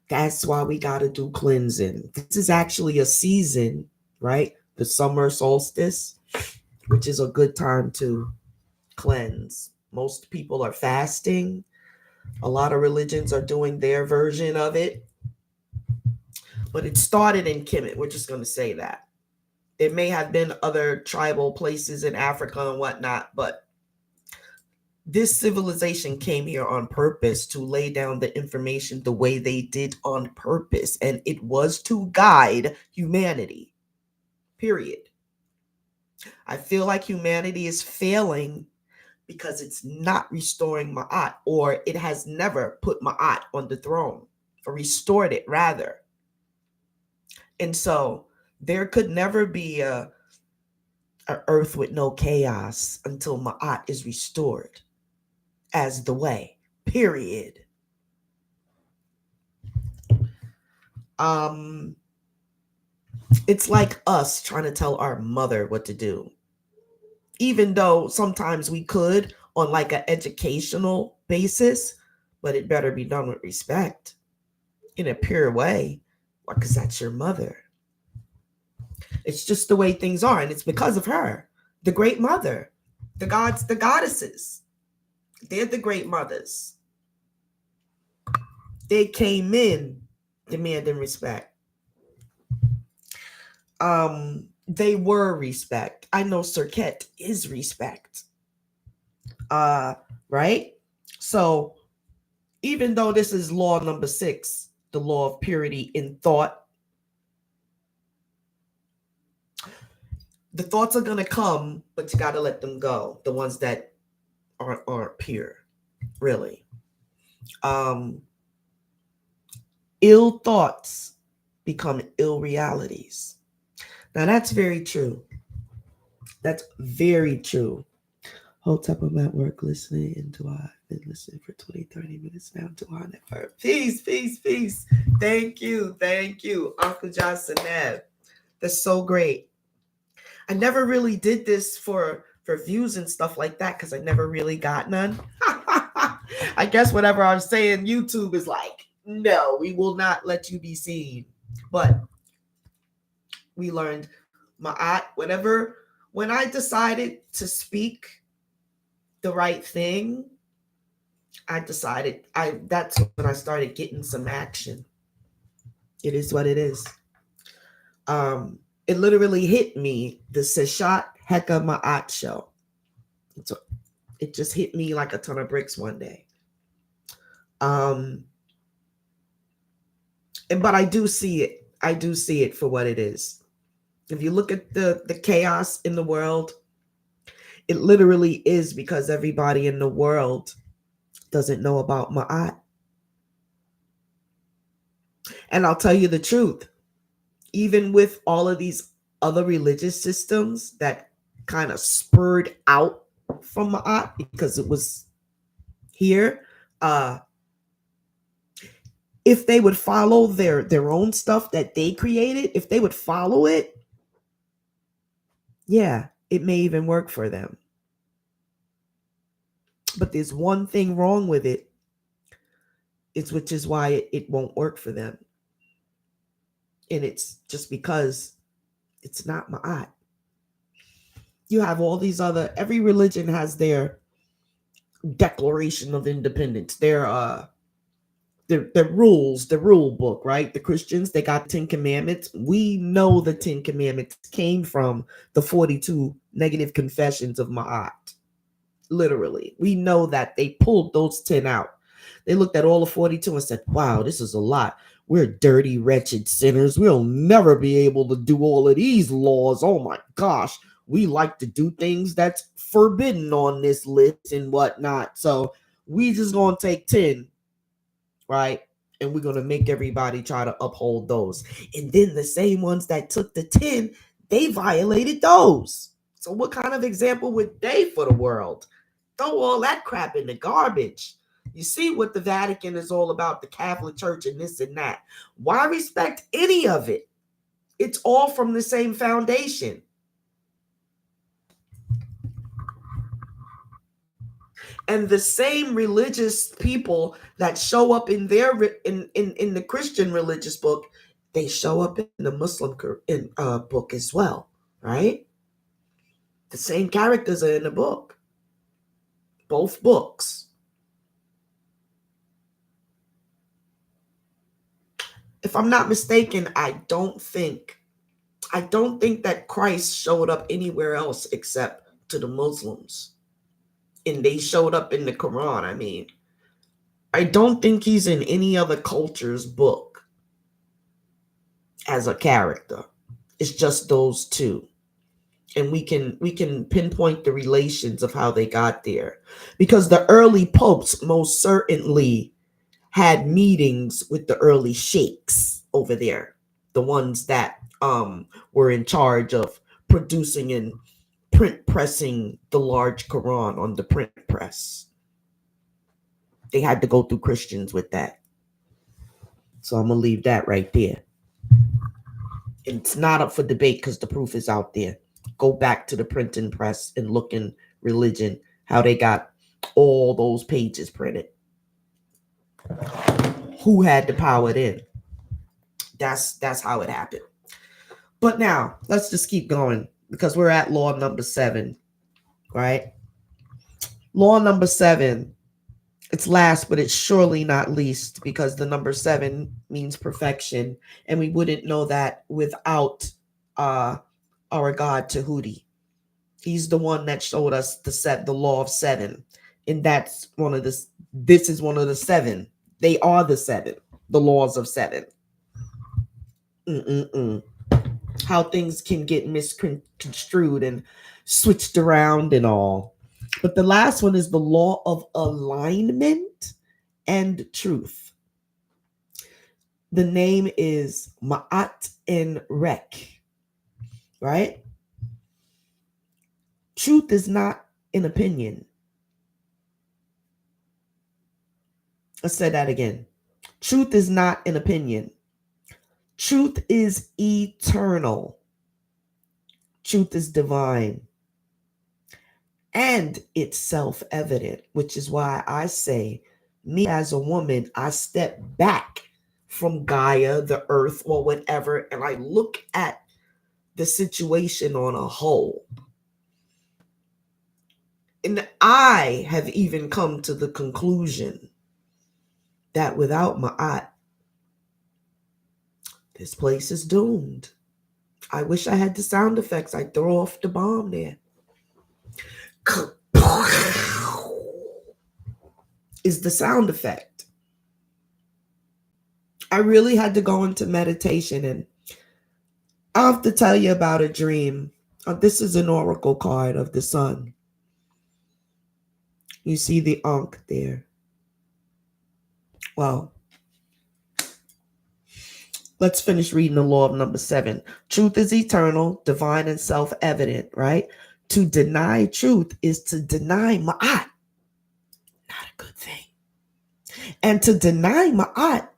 That's why we got to do cleansing. This is actually a season, right? The summer solstice, which is a good time to cleanse. Most people are fasting. A lot of religions are doing their version of it. But it started in Kemet. We're just going to say that. There may have been other tribal places in Africa and whatnot, but this civilization came here on purpose to lay down the information the way they did on purpose. And it was to guide humanity, period. I feel like humanity is failing because it's not restoring Ma'at, or it has never put Ma'at on the throne, or restored it rather. And so there could never be a earth with no chaos until Ma'at is restored as the way, period. It's like us trying to tell our mother what to do, even though sometimes we could on like an educational basis, but it better be done with respect in a pure way, because that's your mother. It's just the way things are, and it's because of her, the great mother, the gods, the goddesses. They're the great mothers. They came in demanding respect. They were respect. I know Seshat is respect. Right? So even though this is law number 6, the law of purity in thought, the thoughts are gonna come, but you gotta let them go. The ones that aren't pure, really. Ill thoughts become ill realities. Now that's very true. That's very true. Whole time I'm at work listening, and I've been listening for 20, 30 minutes now. Duhan Nefer. Peace, peace, peace. Thank you, Uncle Johnson. That's so great. I never really did this for views and stuff like that because I never really got none. I guess whatever I'm saying, YouTube is like, no, we will not let you be seen. But we learned Ma'at, whatever. When I decided to speak the right thing, I decided that's when I started getting some action. It is what it is. It literally hit me, the Seshat Heka Ma'at Show. It just hit me like a ton of bricks one day. But I do see it. I do see it for what it is. If you look at the chaos in the world, it literally is because everybody in the world doesn't know about Ma'at. And I'll tell you the truth. Even with all of these other religious systems that kind of spurred out from Ma'at because it was here, if they would follow their own stuff that they created, if they would follow it, yeah, it may even work for them. But there's one thing wrong with it, which is why it won't work for them. And it's just because it's not Ma'at. You have all these every religion has their Declaration of Independence, their rules, the rule book, right? The Christians, they got 10 commandments. We know the 10 commandments came from the 42 negative confessions of Ma'at. Literally. We know that they pulled those 10 out. They looked at all the 42 and said, wow, this is a lot. We're dirty, wretched sinners. We'll never be able to do all of these laws. Oh my gosh. We like to do things that's forbidden on this list and whatnot. So we just gonna take 10, right? And we're gonna make everybody try to uphold those. And then the same ones that took the 10, they violated those. So what kind of example would they for the world? Throw all that crap in the garbage. You see what the Vatican is all about, the Catholic Church and this and that. Why respect any of it? It's all from the same foundation. And the same religious people that show up in their in the Christian religious book, they show up in the Muslim book as well, right? The same characters are in the book, both books. If I'm not mistaken, I don't think that Christ showed up anywhere else except to the Muslims. And they showed up in the Quran. I mean, I don't think he's in any other culture's book as a character. It's just those two. And we can pinpoint the relations of how they got there. Because the early popes most certainly had meetings with the early sheikhs over there, the ones that were in charge of producing and print pressing the large Quran on the print press. They had to go through Christians with that. So I'm gonna leave that right there. It's not up for debate because the proof is out there. Go back to the printing press and look in religion how they got all those pages printed. Who had the power then? That's how it happened. But now let's just keep going because we're at law number 7, right? Law number 7. It's last, but it's surely not least because the number 7 means perfection, and we wouldn't know that without our God Tahuti. He's the one that showed us the law of 7, and that's one of the. This is one of the 7. They are the 7, the laws of 7. How things can get misconstrued and switched around and all. But the last one is the law of alignment and truth. The name is Ma'at Enriching, right? Truth is not an opinion. Let's say that again. Truth is not an opinion. Truth is eternal. Truth is divine. And it's self-evident, which is why I say, me as a woman, I step back from Gaia, the earth, or whatever, and I look at the situation on a whole. And I have even come to the conclusion that without Ma'at, this place is doomed. I wish I had the sound effects. I'd throw off the bomb there. Is the sound effect. I really had to go into meditation, and I'll have to tell you about a dream. This is an oracle card of the sun. You see the Ankh there. Well, let's finish reading the law of number 7. Truth is eternal, divine, and self-evident, right? To deny truth is to deny Ma'at. Not a good thing. And to deny Ma'at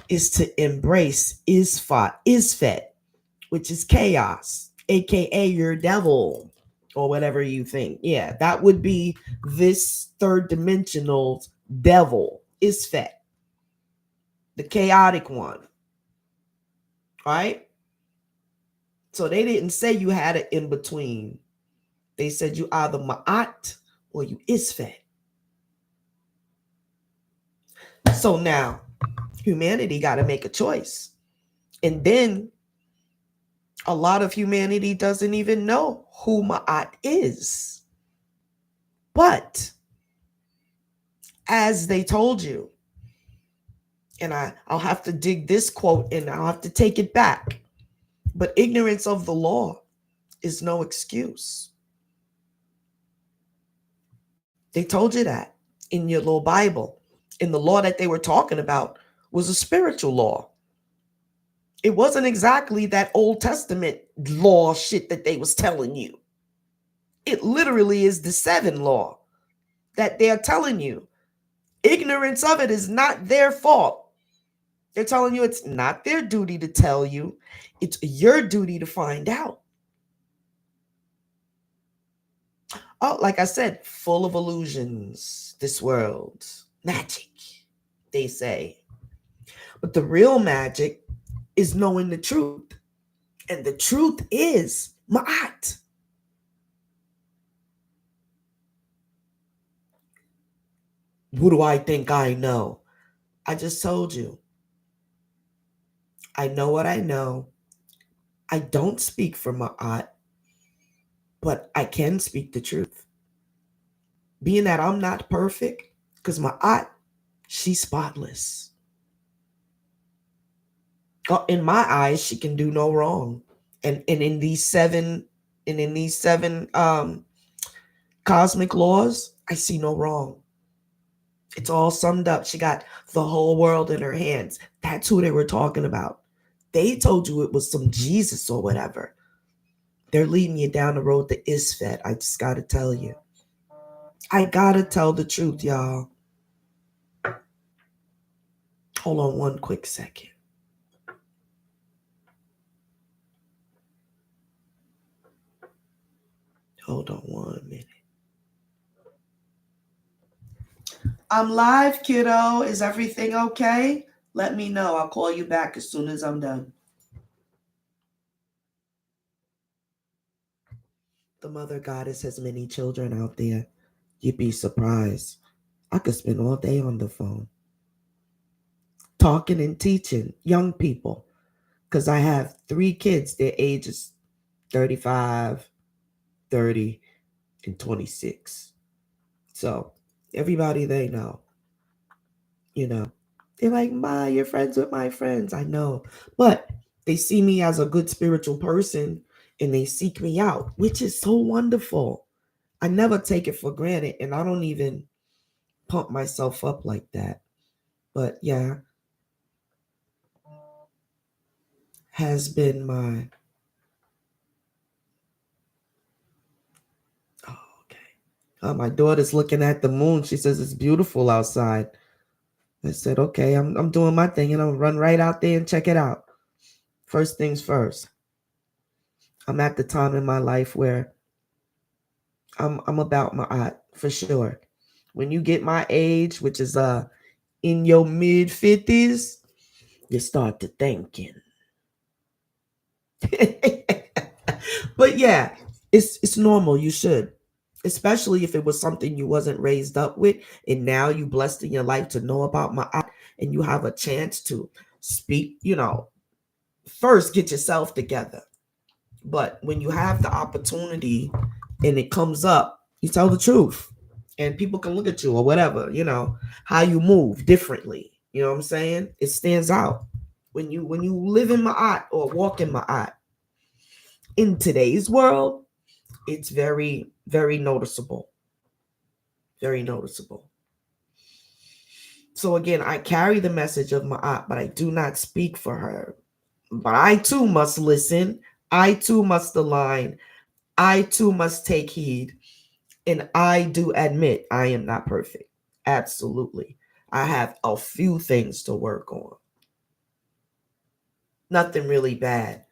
is to embrace Isfet, which is chaos, aka your devil, or whatever you think. Yeah, that would be this third dimensional devil, Isfet, the chaotic one. Right? So they didn't say you had an in-between. They said you either Ma'at or you Isfet. So now humanity got to make a choice. And then a lot of humanity doesn't even know who Ma'at is. But as they told you, and I'll have to dig this quote and I'll have to take it back, but ignorance of the law is no excuse. They told you that in your little Bible. And the law that they were talking about was a spiritual law. It wasn't exactly that Old Testament law shit that they was telling you. It literally is the 7 law that they're telling you. Ignorance of it is not their fault. They're telling you it's not their duty to tell you. It's your duty to find out. Oh, like I said, full of illusions, this world. Magic, they say. But the real magic is knowing the truth. And the truth is Ma'at. Who do I think I know? I just told you. I know what I know. I don't speak for Ma'at, but I can speak the truth. Being that I'm not perfect, because Ma'at, she's spotless. In my eyes, she can do no wrong. And in these seven cosmic laws, I see no wrong. It's all summed up. She got the whole world in her hands. That's who they were talking about. They told you it was some Jesus or whatever. They're leading you down the road to Isfet. I just got to tell you. I got to tell the truth, y'all. Hold on one quick second. Hold on 1 minute. I'm live, kiddo. Is everything okay? Let me know. I'll call you back as soon as I'm done. The mother goddess has many children out there. You'd be surprised. I could spend all day on the phone talking and teaching young people because I have 3 kids. Their ages 35, 30, and 26. So everybody they know, they're like, Ma, you're friends with my friends. I know. But they see me as a good spiritual person and they seek me out, which is so wonderful. I never take it for granted, and I don't even pump myself up like that. But yeah, has been my my daughter's looking at the moon. She says it's beautiful outside. I said, okay, I'm doing my thing and I'll run right out there and check it out. First things first. I'm at the time in my life where I'm about my art for sure. When you get my age, which is in your mid 50s, you start to thinking. But yeah, it's normal. You should, especially if it was something you wasn't raised up with, and now you blessed in your life to know about my art, and you have a chance to speak. First get yourself together. But when you have the opportunity and it comes up, you tell the truth, and people can look at you or whatever. How you move differently. You know what I'm saying? It stands out when you live in Ma'at or walk in Ma'at. In today's world, it's very, very noticeable. Very noticeable. So again, I carry the message of Ma'at, but I do not speak for her. But I too must listen. I too must align. I too must take heed. And I do admit I am not perfect. Absolutely. I have a few things to work on. Nothing really bad,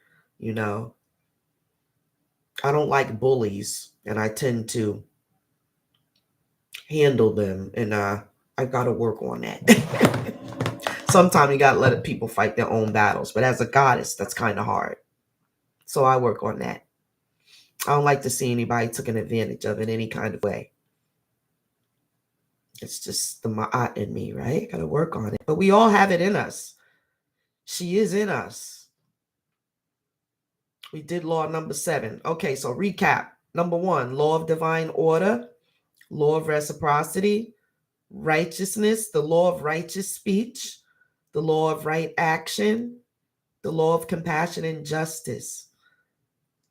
I don't like bullies, and I tend to handle them, and I got to work on that. Sometimes you got to let people fight their own battles, but as a goddess, that's kind of hard. So I work on that. I don't like to see anybody taken advantage of in any kind of way. It's just the Ma'at in me, right? Got to work on it. But we all have it in us. She is in us. We did law number 7. Okay, so recap. Number 1, law of divine order, law of reciprocity, righteousness, the law of righteous speech, the law of right action, the law of compassion and justice,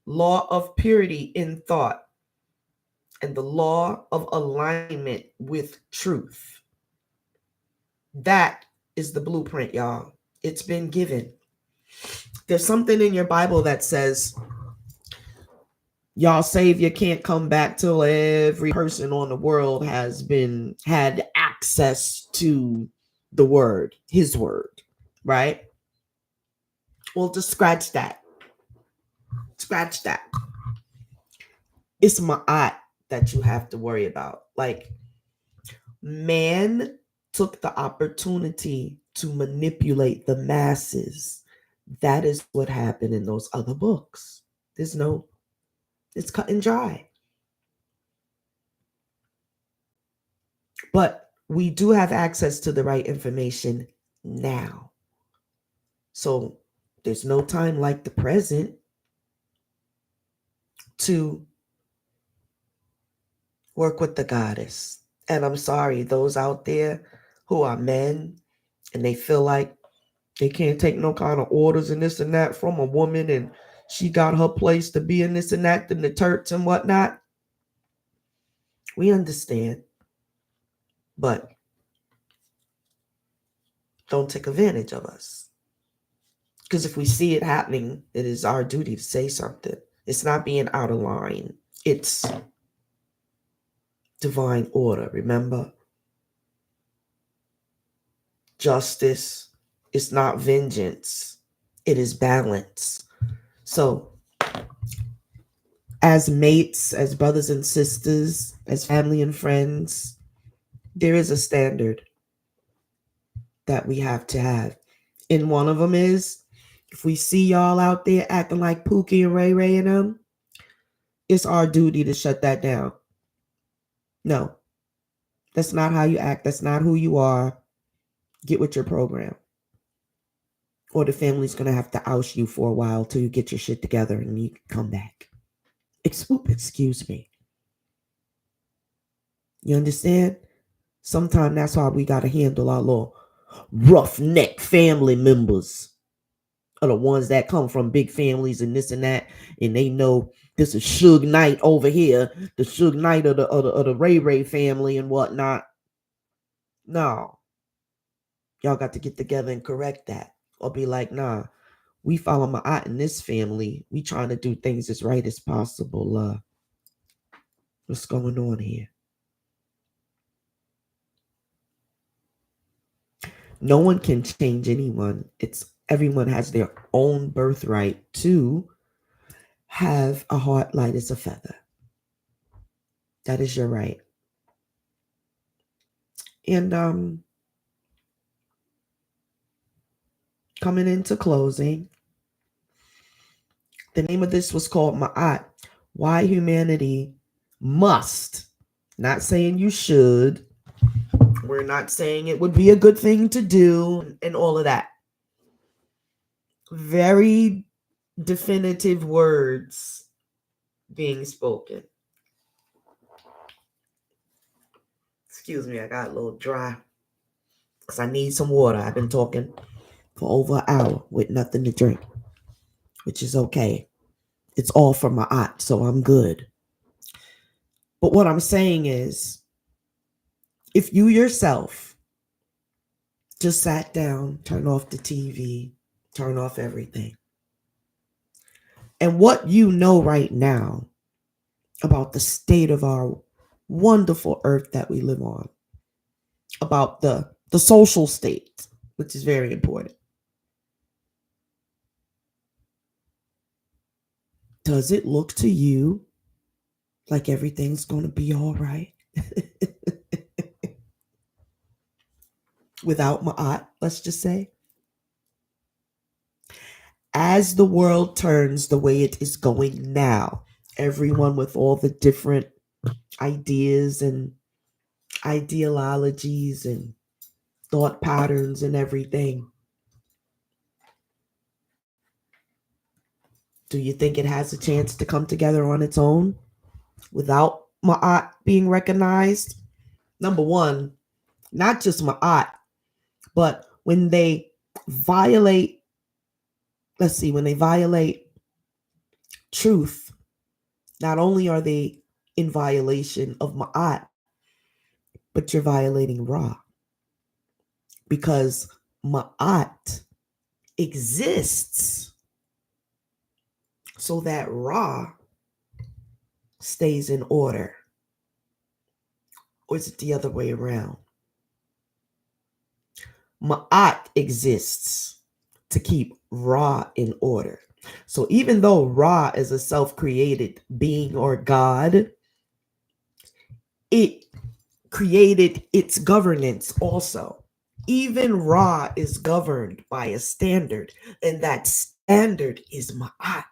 law of purity in thought, and the law of alignment with truth. That is the blueprint, y'all. It's been given. There's something in your Bible that says, y'all Savior can't come back till every person on the world had access to the word, his word, right? Well, just scratch that. Scratch that. It's Ma'at that you have to worry about. Like, man took the opportunity to manipulate the masses. That is what happened in those other books. It's cut and dry. But we do have access to the right information now. So there's no time like the present to work with the goddess. And I'm sorry, those out there who are men and they feel like they can't take no kind of orders and this and that from a woman, and she got her place to be in this and that, and the Turks and whatnot. We understand. But don't take advantage of us. Because if we see it happening, it is our duty to say something. It's not being out of line. It's divine order, remember? Justice is not vengeance. It is balance. So, as mates, as brothers and sisters, as family and friends, there is a standard that we have to have. And one of them is, if we see y'all out there acting like Pookie and Ray Ray and them, it's our duty to shut that down. No, that's not how you act. That's not who you are. Get with your program. Or the family's going to have to oust you for a while till you get your shit together and you can come back. Excuse me. You understand? Sometimes that's why we got to handle our little roughneck family members. Are the ones that come from big families and this and that, and they know this is Suge Knight over here, the Suge Knight of the Ray Ray family and whatnot. No, y'all got to get together and correct that, or be like, nah, we follow my aunt in this family. We trying to do things as right as possible. What's going on here? No one can change anyone. Everyone has their own birthright to have a heart light as a feather. That is your right. And coming into closing, the name of this was called Ma'at. Why humanity must, not saying you should, we're not saying it would be a good thing to do and all of that. Very definitive words being spoken. Excuse me, I got a little dry because I need some water. I've been talking for over an hour with nothing to drink, which is okay. It's all from my aunt, so I'm good. But what I'm saying is, if you yourself just sat down, turn off the TV, turn off everything, and what you know right now about the state of our wonderful earth that we live on, about the social state, which is very important. Does it look to you like everything's going to be all right? Without Ma'at, let's just say. As the world turns the way it is going now, everyone with all the different ideas and ideologies and thought patterns and everything, do you think it has a chance to come together on its own without Ma'at being recognized? Number one, not just Ma'at, but when they violate, when they violate truth, not only are they in violation of Ma'at, but you're violating Ra. Because Ma'at exists so that Ra stays in order. Or is it the other way around? Ma'at exists to keep Ra in order. So even though Ra is a self-created being or God, it created its governance also. Even Ra is governed by a standard, and that standard is Ma'at.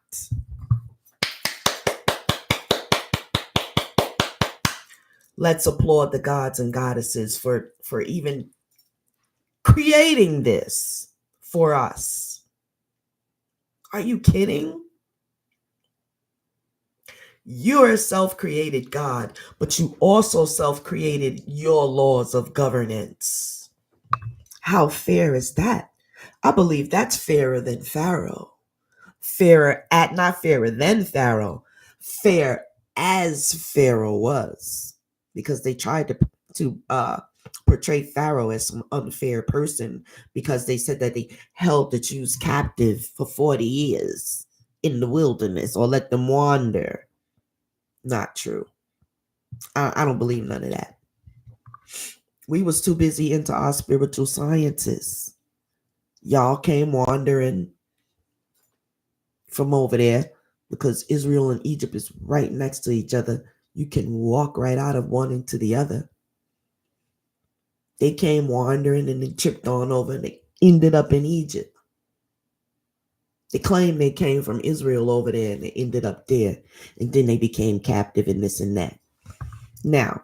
Let's applaud the gods and goddesses for even creating this for us. Are you kidding? You're a self-created God, but you also self-created your laws of governance. How fair is that? I believe that's fairer than Pharaoh. Not fairer than Pharaoh, fair as Pharaoh was, because they tried to portray Pharaoh as some unfair person because they said that they held the Jews captive for 40 years in the wilderness or let them wander. Not true. I don't believe none of that. We was too busy into our spiritual sciences. Y'all came wandering from over there because Israel and Egypt is right next to each other. You can walk right out of one into the other. They came wandering and they tripped on over and they ended up in Egypt. They claim they came from Israel over there and they ended up there. And then they became captive in this and that. Now,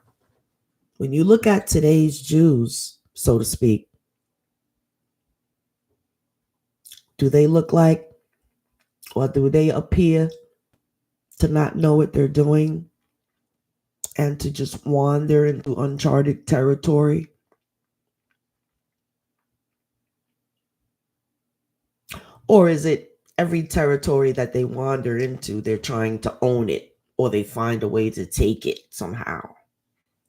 when you look at today's Jews, so to speak, do they look like, or do they appear to not know what they're doing and to just wander into uncharted territory? Or is it every territory that they wander into, they're trying to own it, or they find a way to take it somehow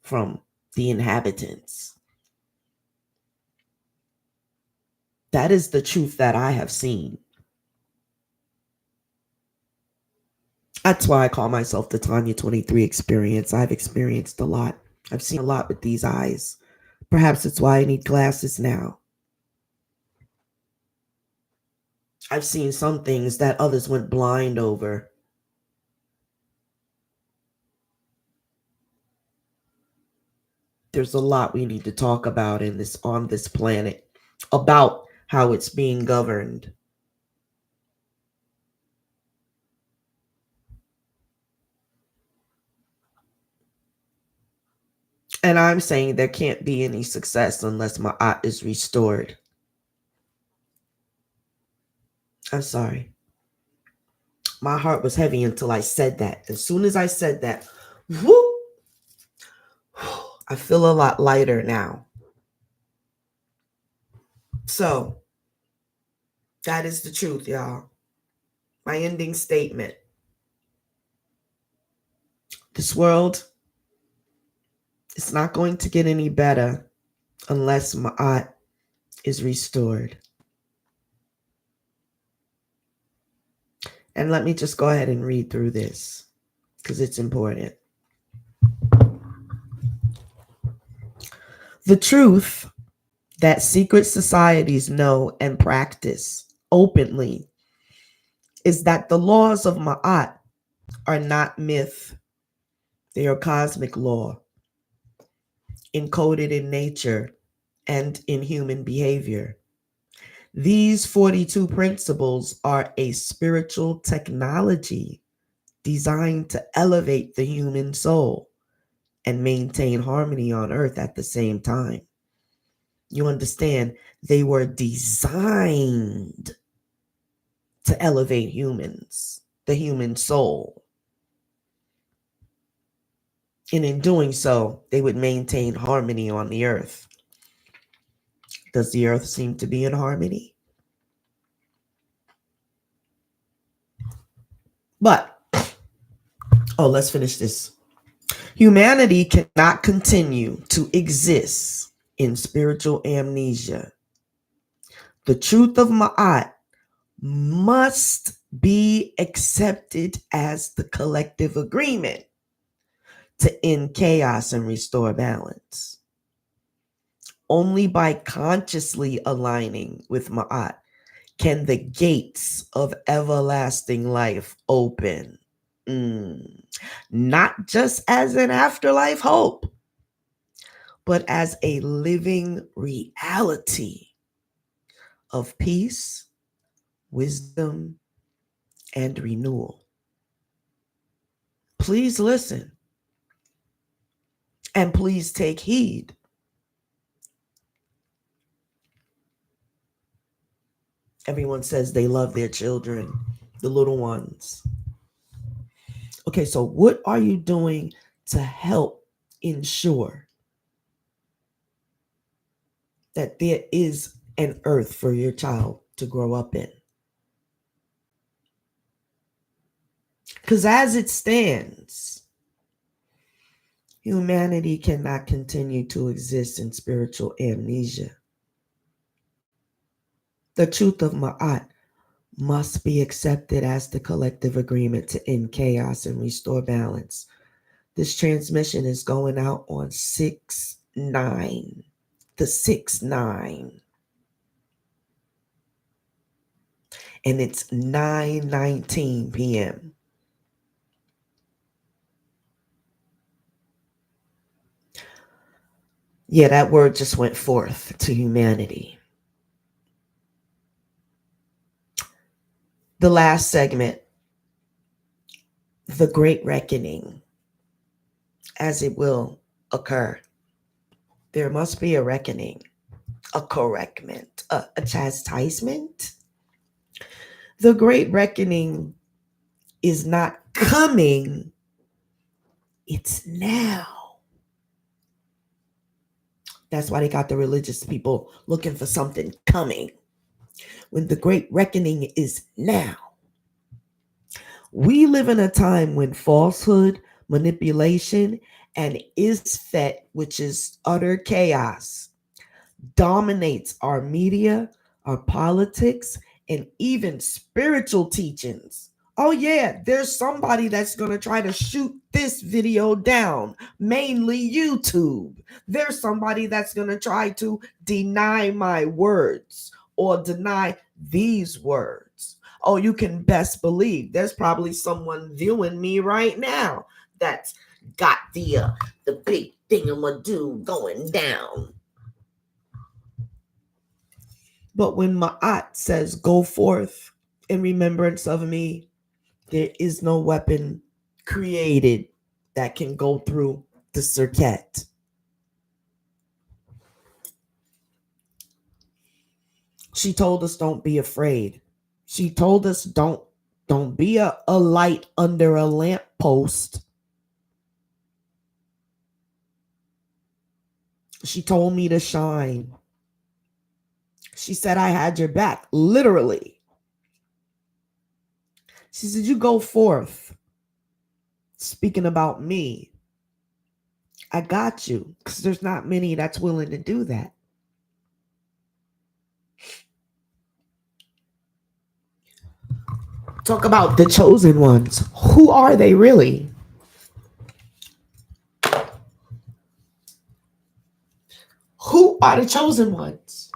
from the inhabitants? That is the truth that I have seen. That's why I call myself the Tonya 23 experience. I've experienced a lot. I've seen a lot with these eyes. Perhaps it's why I need glasses now. I've seen some things that others went blind over. There's a lot we need to talk about on this planet about how it's being governed. And I'm saying there can't be any success unless Ma'at is restored. I'm sorry. My heart was heavy until I said that. As soon as I said that, whoop, I feel a lot lighter now. So, that is the truth, y'all. My ending statement. This world is not going to get any better unless Ma'at is restored. And let me just go ahead and read through this because it's important. The truth that secret societies know and practice openly is that the laws of Ma'at are not myth. They are cosmic law, encoded in nature and in human behavior. These 42 principles are a spiritual technology designed to elevate the human soul and maintain harmony on earth at the same time. You understand, they were designed to elevate humans, the human soul. And in doing so, they would maintain harmony on the earth. Does the earth seem to be in harmony? But, let's finish this. Humanity cannot continue to exist in spiritual amnesia. The truth of Ma'at must be accepted as the collective agreement to end chaos and restore balance. Only by consciously aligning with Ma'at can the gates of everlasting life open. Not just as an afterlife hope, but as a living reality of peace, wisdom, and renewal. Please listen and please take heed. Everyone says they love their children, the little ones. Okay, so what are you doing to help ensure that there is an earth for your child to grow up in? Because as it stands, humanity cannot continue to exist in spiritual amnesia. The truth of Ma'at must be accepted as the collective agreement to end chaos and restore balance. This transmission is going out on 6/9, the 6/9. And it's 9:19 p.m. Yeah, that word just went forth to humanity. The last segment, the great reckoning, as it will occur. There must be a reckoning, a correctment, a chastisement. The great reckoning is not coming, it's now. That's why they got the religious people looking for something coming, when the great reckoning is now. We live in a time when falsehood, manipulation, and isfet, which is utter chaos, dominates our media, our politics, and even spiritual teachings. Oh, yeah, there's somebody that's going to try to shoot this video down, mainly YouTube. There's somebody that's going to try to deny my words or deny these words. Oh, you can best believe there's probably someone viewing me right now that's got the big thingamadoo going down. But when Ma'at says, go forth in remembrance of me, there is no weapon created that can go through the circuit. She told us don't be afraid. She told us don't be a light under a lamppost. She told me to shine. She said I had your back, literally. She said, you go forth. Speaking about me, I got you, because there's not many that's willing to do that. Talk about the chosen ones. Who are they really? Who are the chosen ones?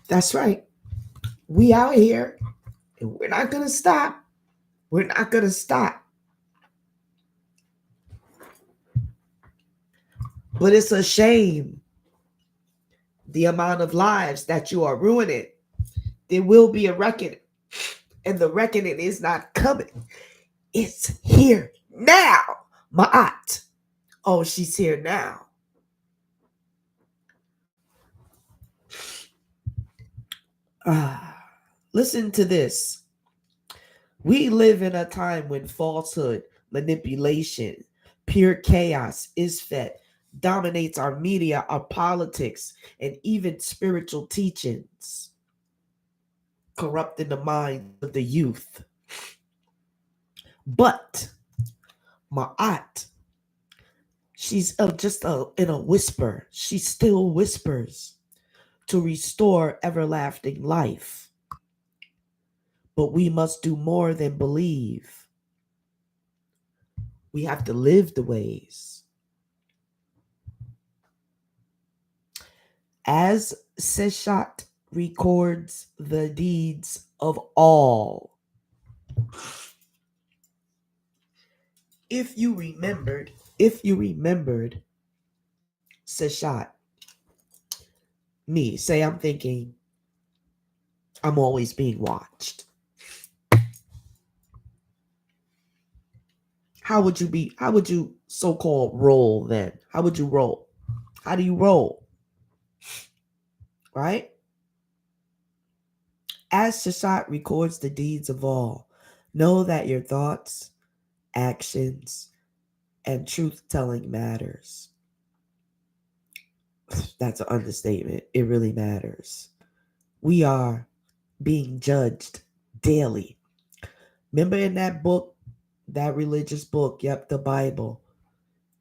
That's right. We out here, and we're not going to stop. We're not going to stop. But it's a shame the amount of lives that you are ruining. There will be a reckoning, and the reckoning is not coming. It's here now. Ma'at. Oh, she's here now. Listen to this. We live in a time when falsehood, manipulation, pure chaos, isfet, dominates our media, our politics, and even spiritual teachings, corrupting the minds of the youth. But Ma'at, she's just in a whisper. She still whispers to restore everlasting life. But we must do more than believe. We have to live the ways. As Seshat records the deeds of all, If you remembered, Seshat, me, say I'm thinking I'm always being watched. How would you so-called roll then? How would you roll? How do you roll? Right? As Seshat records the deeds of all, know that your thoughts, actions, and truth-telling matters. That's an understatement. It really matters. We are being judged daily. Remember in that book, that religious book, yep, the Bible,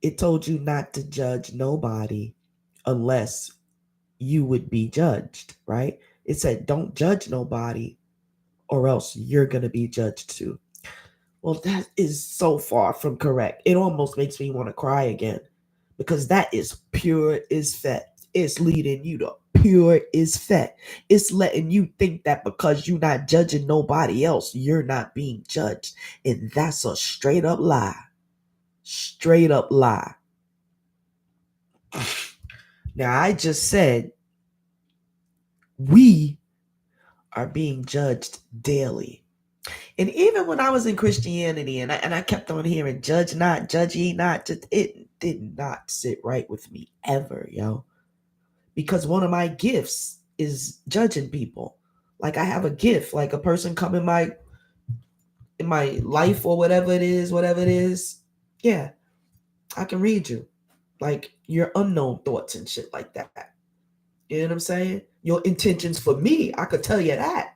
it told you not to judge nobody unless you would be judged, right? It said, don't judge nobody or else you're going to be judged too. Well, that is so far from correct. It almost makes me want to cry again because that is pure as fat. It's leading you to pure as fat. It's letting you think that because you're not judging nobody else, you're not being judged. And that's a straight up lie. Straight up lie. Now, I just said we are being judged daily. And even when I was in Christianity and I kept on hearing, judge not, judge ye not, it did not sit right with me ever, yo. Because one of my gifts is judging people. Like I have a gift, like a person come in my life or whatever it is. Yeah, I can read you. Like your unknown thoughts and shit like that. You know what I'm saying? Your intentions for me, I could tell you that.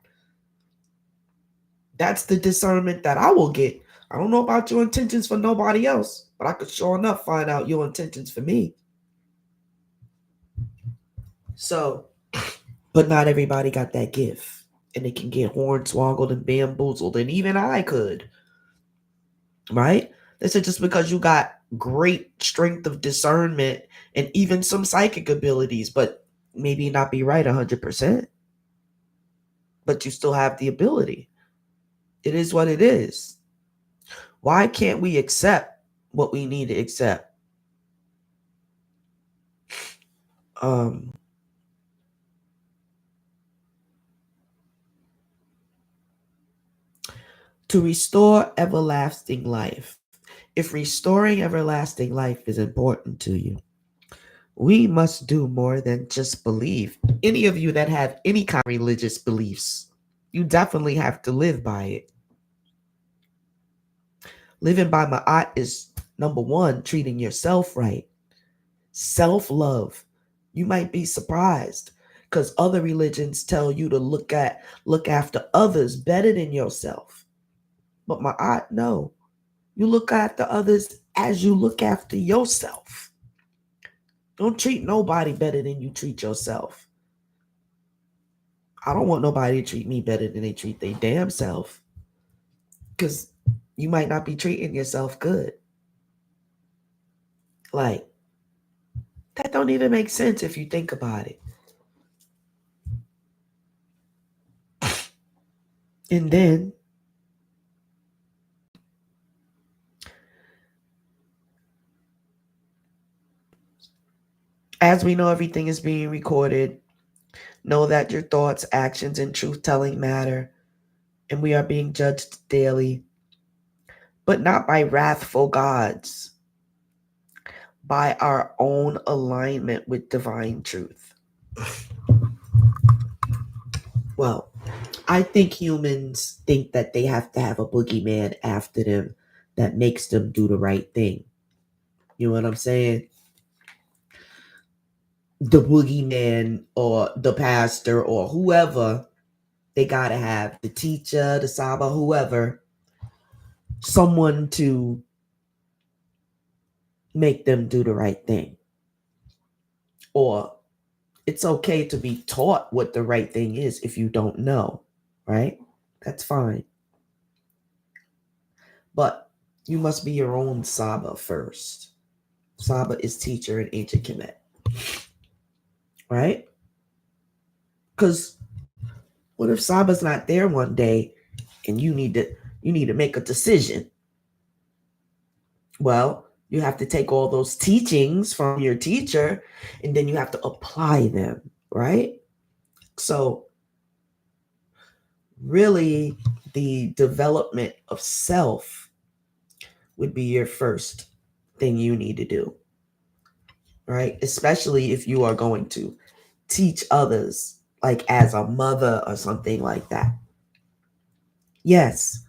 That's the discernment that I will get. I don't know about your intentions for nobody else, but I could sure enough find out your intentions for me. So, but not everybody got that gift. And they can get hornswoggled and bamboozled. And even I could. Right? They said just because you got great strength of discernment and even some psychic abilities, but maybe not be right 100%. But you still have the ability. It is what it is. Why can't we accept what we need to accept? To restore everlasting life. If restoring everlasting life is important to you, we must do more than just believe. Any of you that have any kind of religious beliefs, you definitely have to live by it. Living by Ma'at is number one, treating yourself right. Self-love. You might be surprised because other religions tell you to look after others better than yourself. But Ma'at, no. You look after others as you look after yourself. Don't treat nobody better than you treat yourself. I don't want nobody to treat me better than they treat their damn self. Because you might not be treating yourself good. Like, that don't even make sense if you think about it. And then, as we know everything is being recorded, know that your thoughts, actions, and truth-telling matter, and we are being judged daily, but not by wrathful gods, by our own alignment with divine truth. Well, I think humans think that they have to have a boogeyman after them that makes them do the right thing. You know what I'm saying? The boogeyman or the pastor or whoever, they got to have the teacher, the Saba, whoever, someone to make them do the right thing. Or it's okay to be taught what the right thing is if you don't know, right? That's fine. But you must be your own Saba first. Saba is teacher in ancient Kemet. Right? Because what if Saba's not there one day and you need to You need to make a decision. Well, you have to take all those teachings from your teacher and then you have to apply them, right? So, really, the development of self would be your first thing you need to do, right? Especially if you are going to teach others, like as a mother or something like that. Yes,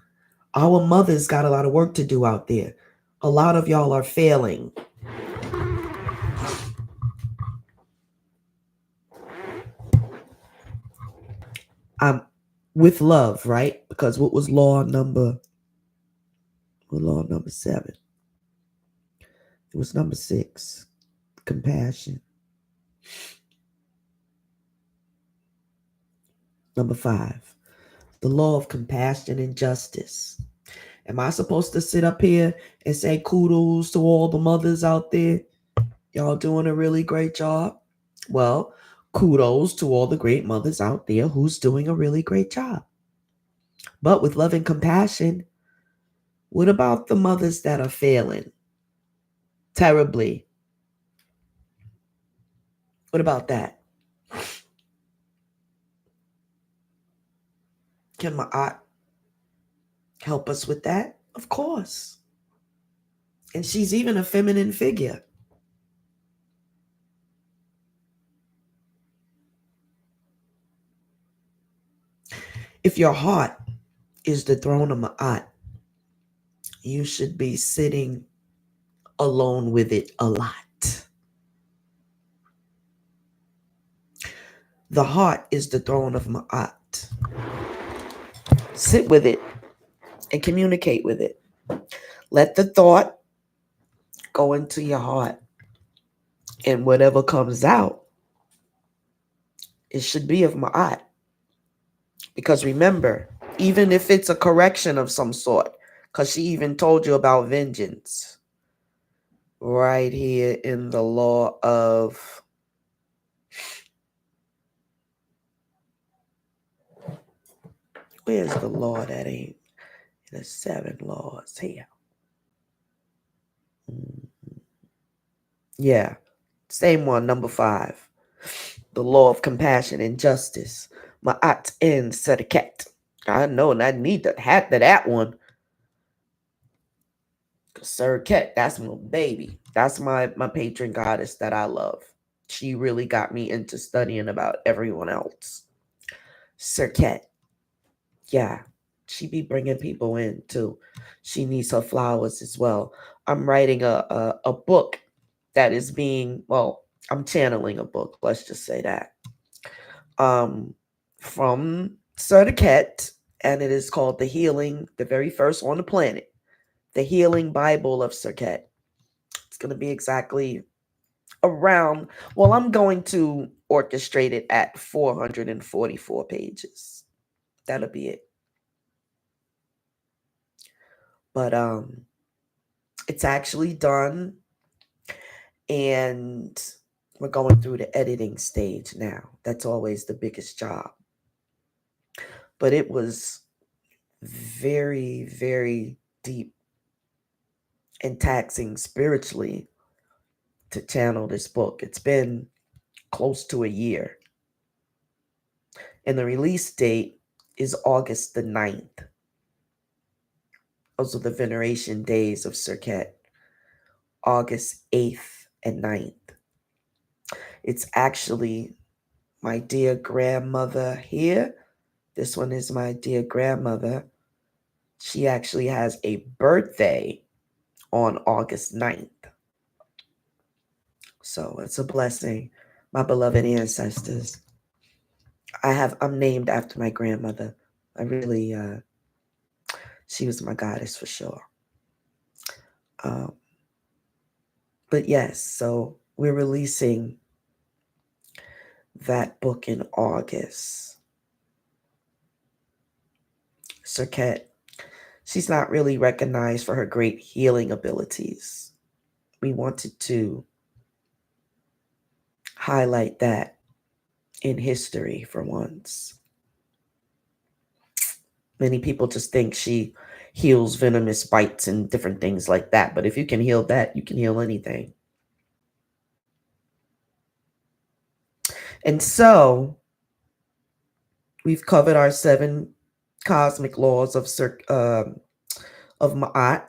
our mothers got a lot of work to do out there. A lot of y'all are failing. With love, right? Because what was law number 7? It was number 6, compassion. Number 5, the law of compassion and justice. Am I supposed to sit up here and say kudos to all the mothers out there? Y'all doing a really great job. Well, kudos to all the great mothers out there who's doing a really great job. But with love and compassion, what about the mothers that are failing terribly? What about that? Can my aunt help us with that? Of course. And she's even a feminine figure. If your heart is the throne of Ma'at, you should be sitting alone with it a lot. The heart is the throne of Ma'at. Sit with it and communicate with it. Let the thought go into your heart. And whatever comes out, it should be of Ma'at. Because remember, even if it's a correction of some sort, because she even told you about vengeance, right here in the law of where's the law that ain't in the 7 laws here? Yeah, same one, number 5. The law of compassion and justice. Ma'at and Sediket. I know, and I need to hat to that one. Sir Ket, that's my baby. That's my patron goddess that I love. She really got me into studying about everyone else. Sir Ket, yeah, she be bringing people in too. She needs her flowers as well. I'm writing a book that is being, well, I'm channeling a book. Let's just say that. From Sir Ket, and it is called the very first on the planet. The Healing Bible of Sir Ket. It's going to be exactly around, well, I'm going to orchestrate it at 444 pages. That'll be it. But it's actually done, and we're going through the editing stage now. That's always the biggest job. But it was very, very deep and taxing spiritually to channel this book. It's been close to a year. And the release date is August the 9th. Those are the veneration days of Sir Ket. August 8th and 9th. It's actually my dear grandmother here. This one is my dear grandmother. She actually has a birthday on August 9th. So it's a blessing, my beloved ancestors. I'm named after my grandmother. I really, she was my goddess for sure. But yes, so we're releasing that book in August. Sir Ket, she's not really recognized for her great healing abilities. We wanted to highlight that in history for once. Many people just think she heals venomous bites and different things like that. But if you can heal that, you can heal anything. And so we've covered our 7 cosmic laws of Ma'at.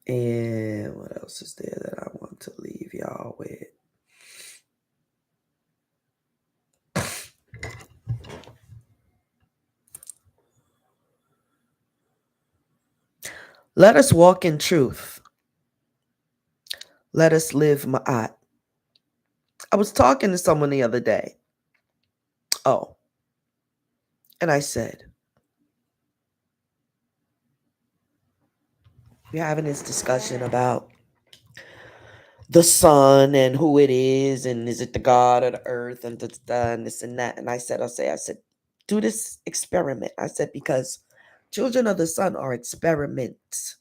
And what else is there that I want to leave y'all with? Let us walk in truth. Let us live Ma'at. I was talking to someone the other day. Oh, and I said, we're having this discussion about the sun and who it is, and is it the god of the earth, and this and that. And I said, do this experiment. I said, because children of the sun are experiments.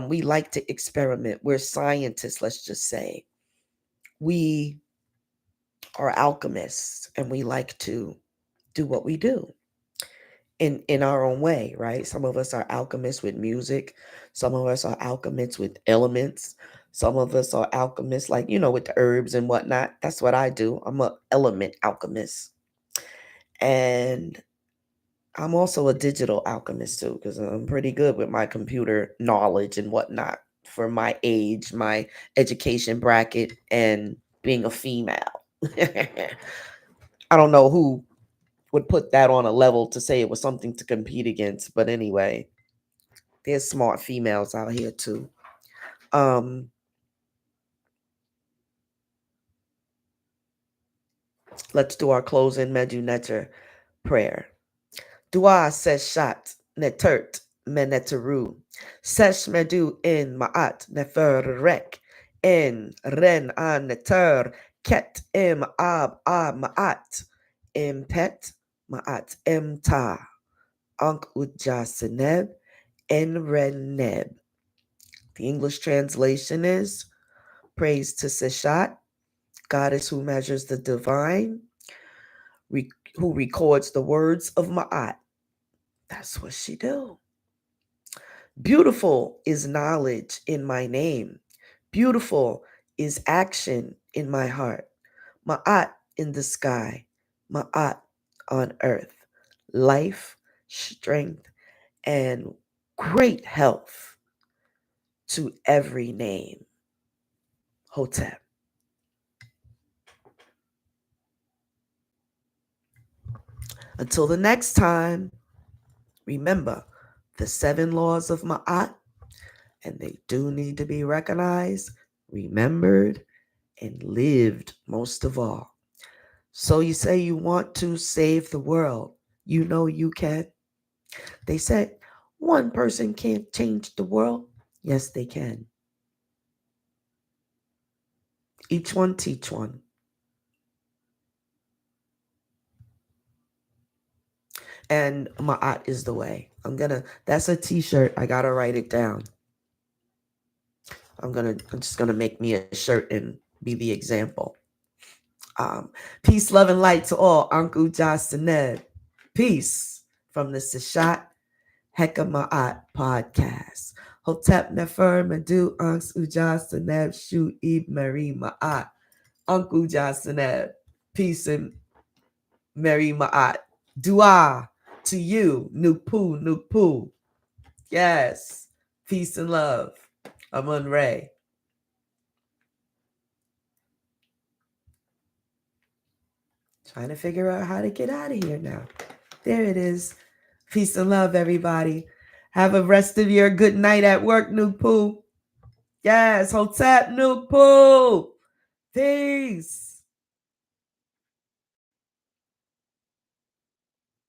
We like to experiment. We're scientists, let's just say. We are alchemists, and we like to do what we do in our own way, right? Some of us are alchemists with music. Some of us are alchemists with elements. Some of us are alchemists, like, with the herbs and whatnot. That's what I do. I'm an element alchemist. And I'm also a digital alchemist too, because I'm pretty good with my computer knowledge and whatnot for my age, my education bracket, and being a female. I don't know who would put that on a level to say it was something to compete against. But anyway, there's smart females out here too. Let's do our closing Medu Netter prayer. Dua Seshat Netert Meneteru. Sesh Medu in Ma'at Nefer Rek. En Ren An Neter Ket Im Ab Ma'at. Im Pet Ma'at Im Ta. Ankh Ujaseneb Enreneb. The English translation is, praise to Seshat, goddess who measures the divine, who records the words of Ma'at. That's what she do. Beautiful is knowledge in my name. Beautiful is action in my heart. Ma'at in the sky. Ma'at on earth. Life, strength, and great health to every name. Hotep. Until the next time, remember the 7 laws of Ma'at, and they do need to be recognized, remembered, and lived most of all. So you say you want to save the world. You know you can. They said one person can't change the world. Yes, they can. Each one teach one. And Ma'at is the way. That's a t-shirt. I gotta write it down. I'm just gonna make me a shirt and be the example. Peace, love, and light to all. Anku Jasaned. Peace from the Seshat Heka Ma'at podcast. Hotep Nefer Medu Anks Ujasaneb Shu Ib Mary Ma'at. Anku Jasaneb. Peace and Mary Ma'at. Dua to you. Nupu, Nupu. Yes. Peace and love. Amun Ray. Trying to figure out how to get out of here now. There it is. Peace and love, everybody. Have a rest of your good night at work, Nupu. Yes, Hotep Nupu. Peace.